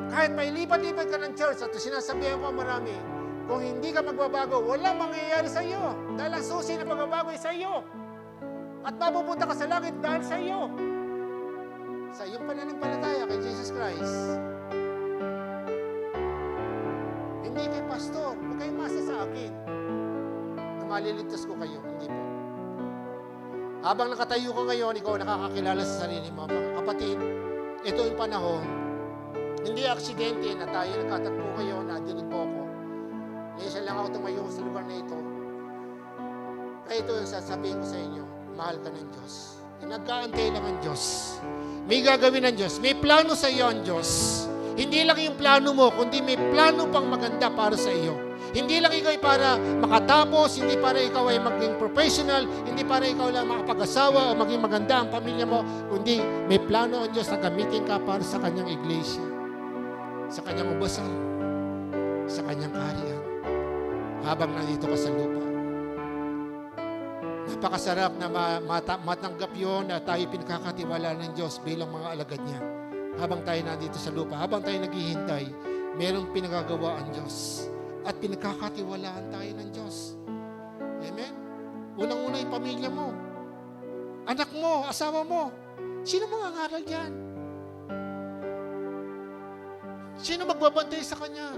Kahit may lipat-lipat ka ng church, at sinasabihan ko marami, kung hindi ka magbabago, walang mangyayari sa iyo. Dahil ang susi na pagbabago ay sa iyo. At mapupunta ka sa langit dahil sa iyo. Sa iyong pananampalataya kay Jesus Christ. Hindi kay pastor, huwag kayong masa sa akin na maliligtas ko kayo. Hindi po. Habang nakatayo ko ngayon, ikaw nakakakilala sa sarili mo. Mga kapatid, ito yung panahon. Hindi aksidente na tayo nagkatagpo kayo, nadinig po ako. Isa lang ako tumayo sa lugar na ito. ito ang sasabihin ko sa inyo, mahal ka ng Diyos. Nag-aantay lang ang Diyos. May gagawin ng Diyos. May plano sa iyo ang Diyos. Hindi lang yung plano mo, kundi may plano pang maganda para sa iyo. Hindi lang ikaw ay para makatapos, hindi para ikaw ay maging professional, hindi para ikaw lang makapag-asawa o maging maganda ang pamilya mo, kundi may plano ang Diyos na gamitin ka para sa kanyang iglesia, sa kanyang ubasan, sa kanyang kaharian, habang nandito ka sa lupa. Napakasarap na matanggap yun na tayo pinakakatiwala ng Diyos bilang mga alagad niya. Habang tayo nandito sa lupa, habang tayo naghihintay, merong pinagagawa ang Diyos. At pinagkakatiwalaan tayo ng Diyos. Amen? Unang-una yung pamilya mo. Anak mo, asawa mo. Sino mangangaral yan? Sino magbabantay sa kanya?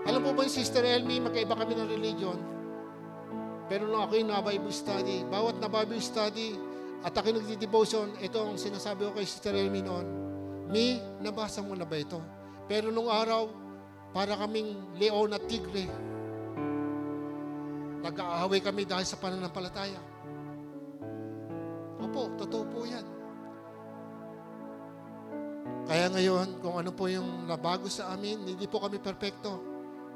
Alam mo ba yung Sister Elmi, magkaiba kami ng religion. Pero nung ako'y na-Bible study, bawat na-Bible study, at ako'y nagdi-devotion, ito ang sinasabi ko kay Sister Elmi noon, Mi, nabasa mo na ba ito? Pero nung araw, para kaming leon at tigre. Nag-aaway kami dahil sa pananampalataya. Opo, totoo po yan. Kaya ngayon, kung ano po yung nabago sa amin, hindi po kami perpekto.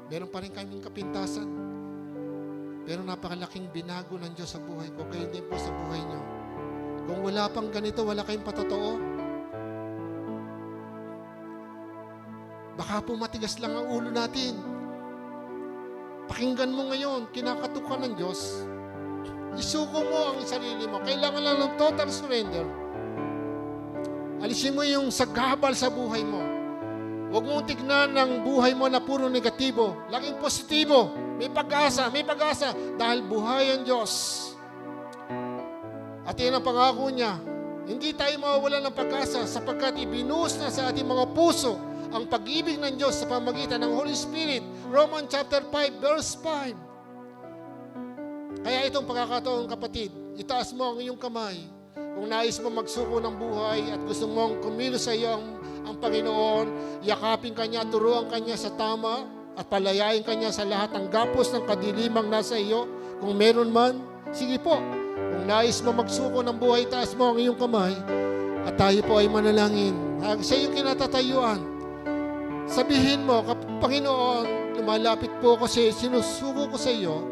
Meron pa rin kaming kapintasan. Pero napakalaking binago ng Diyos sa buhay ko. Kayo din po sa buhay niyo. Kung wala pang ganito, wala kayong patotoo, baka po matigas lang ang ulo natin. Pakinggan mo ngayon, kinakatukan ng Diyos. Isuko mo ang sarili mo. Kailangan lang ng total surrender. Alisin mo yung sagabal sa buhay mo. Huwag mong tignan ng buhay mo na puro negatibo. Laging positibo. May pag-asa, may pag-asa. Dahil buhay ang Diyos. At yan ang pangako niya. Hindi tayo mawawalan ng pag-asa sapagkat ibinuhos na sa ating mga puso ang pag-ibig ng Diyos sa pamagitan ng Holy Spirit. Romans chapter 5, verse 5. Kaya itong pagkakataon, kapatid, itaas mo ang iyong kamay. Kung nais mo magsuko ng buhay at gusto mong kumilos sa iyo ang Panginoon, yakapin ka niya, turuan ka niya sa tama at palayain ka niya sa lahat ng gapos ng kadilimang nasa iyo. Kung meron man, sige po. Kung nais mo magsuko ng buhay, itaas mo ang iyong kamay at tayo po ay manalangin. Sa iyong kinatatayuan, sabihin mo, Panginoon, lumalapit po ako sa iyo, sinusuko ko sa iyo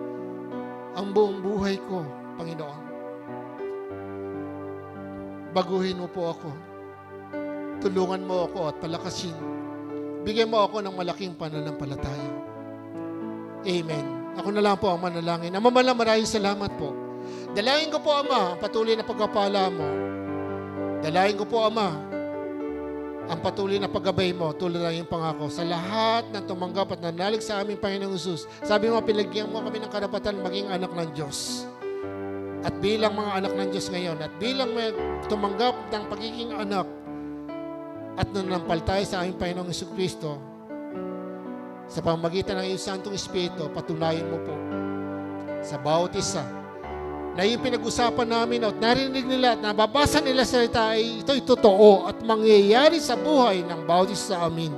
ang buong buhay ko, Panginoon. Baguhin mo po ako. Tulungan mo ako at palakasin. Bigyan mo ako ng malaking pananampalataya. Amen. Ako na lang po ang manalangin. Ama, maraming salamat po. Dalangin ko po, Ama, ang patuloy na pagpapala mo. Dalangin ko po, Ama, ang patuloy na paggabay mo, tulad ng iyong pangako, sa lahat ng tumanggap at nanalig sa aming Panginoong Hesus. Sabi mo, pinagyan mo kami ng karapatan maging anak ng Diyos. At bilang mga anak ng Diyos ngayon, at bilang may tumanggap ng pagiging anak, at nanampalataya sa aming Panginoong Hesukristo, sa pamamagitan ng iyong Santong Espiritu, patunayan mo po sa bawat isa na yung pinag-usapan namin at narinig nila at nababasa nila sa salita ay ito'y totoo at mangyayari sa buhay ng bawat isa sa amin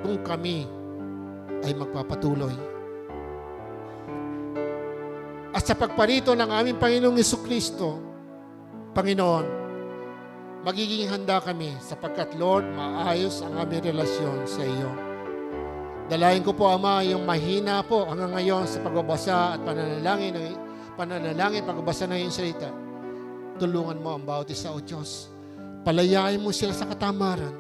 kung kami ay magpapatuloy. At sa pagparito ng aming Panginoong Hesukristo, Panginoon, magiging handa kami sapagkat, Lord, maayos ang aming relasyon sa iyo. Dalayan ko po, Ama, yung mahina po hanggang ngayon sa pagbabasa at pananalangin, pagbabasa ng iyong salita. Tulungan mo ang bawat isa, O Diyos. Palayain mo sila sa katamaran,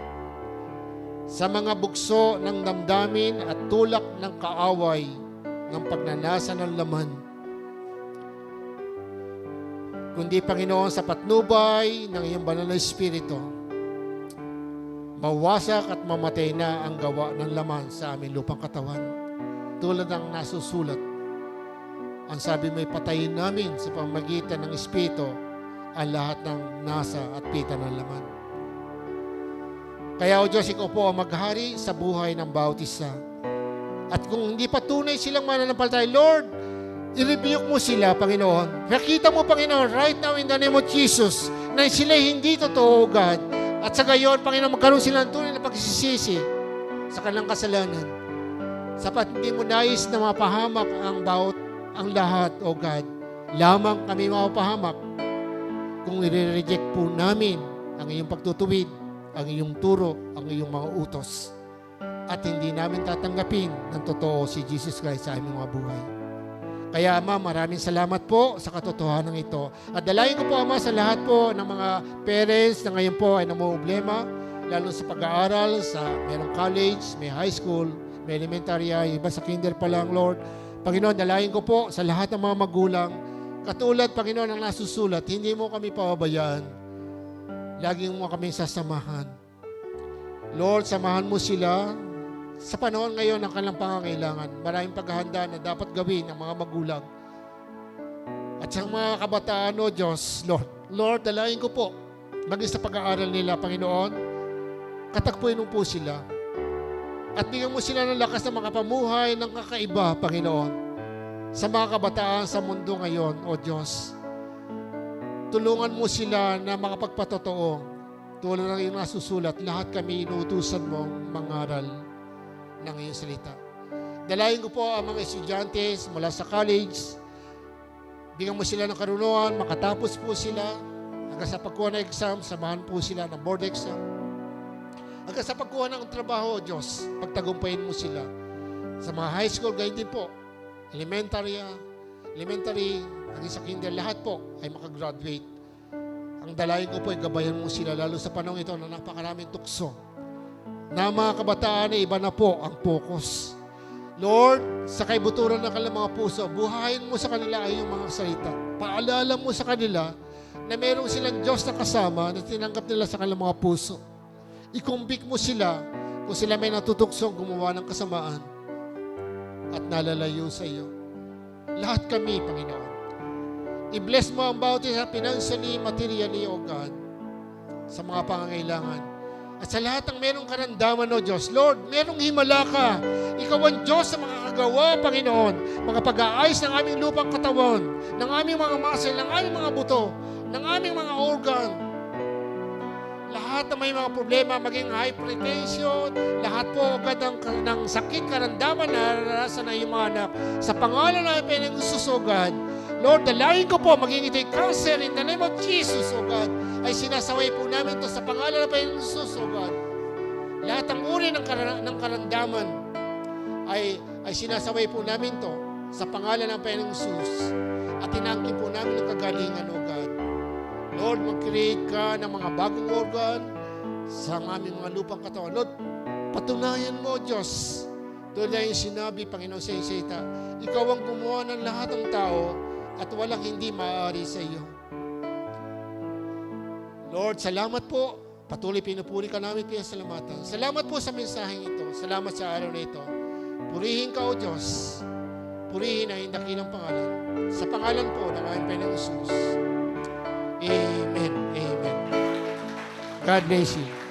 sa mga bugso ng damdamin at tulak ng kaaway ng pagnanasa ng laman. Kundi, Panginoon, sa patnubay ng iyong banal na Espiritu, mawasak at mamatay na ang gawa ng laman sa aming lupang katawan. Tulad ng nasusulat, ang sabi mo'y patayin namin sa pamamagitan ng Espiritu ang lahat ng nasa at pita ng laman. Kaya, O Diyos, ikaw po ang maghari sa buhay ng bawat isa. At kung hindi pa tunay silang mananampalataya, Lord, i-rebuke mo sila, Panginoon. Nakita mo, Panginoon, right now in the name of Jesus, na sila hindi totoo, God. At sa gayon, Panginoon, magkaroon sila ng tunay na pagsisisi sa kanilang kasalanan. Sapat hindi mo nais na mapahamak ang lahat, O God. Lamang kami mapahamak kung i-reject po namin ang iyong pagtutuwid, ang iyong turo, ang iyong mga utos. At hindi namin tatanggapin ng totoo si Jesus Christ sa aming mga buhay. Kaya Ama, maraming salamat po sa katotohanan ito. At dalayan ko po Ama sa lahat po ng mga parents na ngayon po ay namumblema, lalo sa pag-aaral, sa mayroong college, may high school, may elementary, iba sa kinder pa lang, Lord. Panginoon, dalayan ko po sa lahat ng mga magulang, katulad, Panginoon, ang nasusulat, hindi mo kami pababayaan. Laging mo kami sasamahan. Lord, samahan mo sila sa panahon ngayon ng kanilang pangangailangan. Maraming paghahanda na dapat gawin ng mga magulang. At sa mga kabataan, O Diyos, Lord, dalayan ko po, maging sa pag-aaral nila, Panginoon, katagpuin mo po sila. At bigyan mo sila ng lakas na makapamuhay ng kakaiba, Panginoon, sa mga kabataan sa mundo ngayon, O Diyos. Tulungan mo sila na makapagpatotoo. Tulad ng iyong nasusulat, lahat kami inuutusan mong mangaral ng iyong salita. Dalayan ko po ang mga estudyante mula sa college. Bigyan mo sila ng karunungan, makatapos po sila. Hanggang sa pagkuha ng exam, samahan po sila ng board exam. Hanggang sa pagkuha ng trabaho, Diyos, pagtagumpayin mo sila. Sa mga high school, ganyan din po. Elementary, hanggang sa kinder, lahat po ay makagraduate. Ang dalayan ko po ay gabayan mo sila, lalo sa panahon ito na napakaraming tukso. Na mga kabataan ay iba na po ang focus. Lord, sa kaibuturan ng kanilang mga puso, buhayin mo sa kanila ay iyong mga salita. Paalala mo sa kanila na mayroong silang Diyos na kasama na tinanggap nila sa kanilang mga puso. Ikumbik mo sila kung sila may natutuksong gumawa ng kasamaan at nalalayo sa iyo. Lahat kami, Panginoon. I-bless mo ang bawat isa financially, materially, O God, sa mga pangangailangan. At sa lahat ng merong karamdaman, O Diyos, Lord, merong himala ka. Ikaw ang Diyos sa mga kagawa, Panginoon. Mga pag-aayos ng aming lupang katawan, ng aming mga muscle, ng aming mga buto, ng aming mga organ. Lahat na may mga problema, maging hypertension, lahat po agad ng sakit, karamdaman na naranasan ng iyong mga anak. Sa pangalan na pinagsusugad, Lord, dalayan ko po, maging ito'y cancer in the name of Jesus, O God, ay sinasaway po namin ito sa pangalan na pinagsusugad. Lahat ng uri ng karamdaman ay sinasaway po namin ito sa pangalan ng Panginoon at tinangkin po namin ang kagalingan, O God. Lord, mag-create ka ng mga bagong organ sa aming mga lupang katawan. Lord, patunayan mo, Diyos. Tulad yung sinabi, Panginoon sa Isita, ikaw ang gumawa ng lahat ng tao at walang hindi maaari sa iyo. Lord, salamat po. Patuloy pinupuri ka namin, pinasalamatan. Salamat po sa mensaheng ito. Salamat sa araw na ito. Purihin ka, O Diyos. Purihin ang dakilang pangalan. Sa pangalan po ng aming Panginoong Jesus. Amen. Amen. God bless you.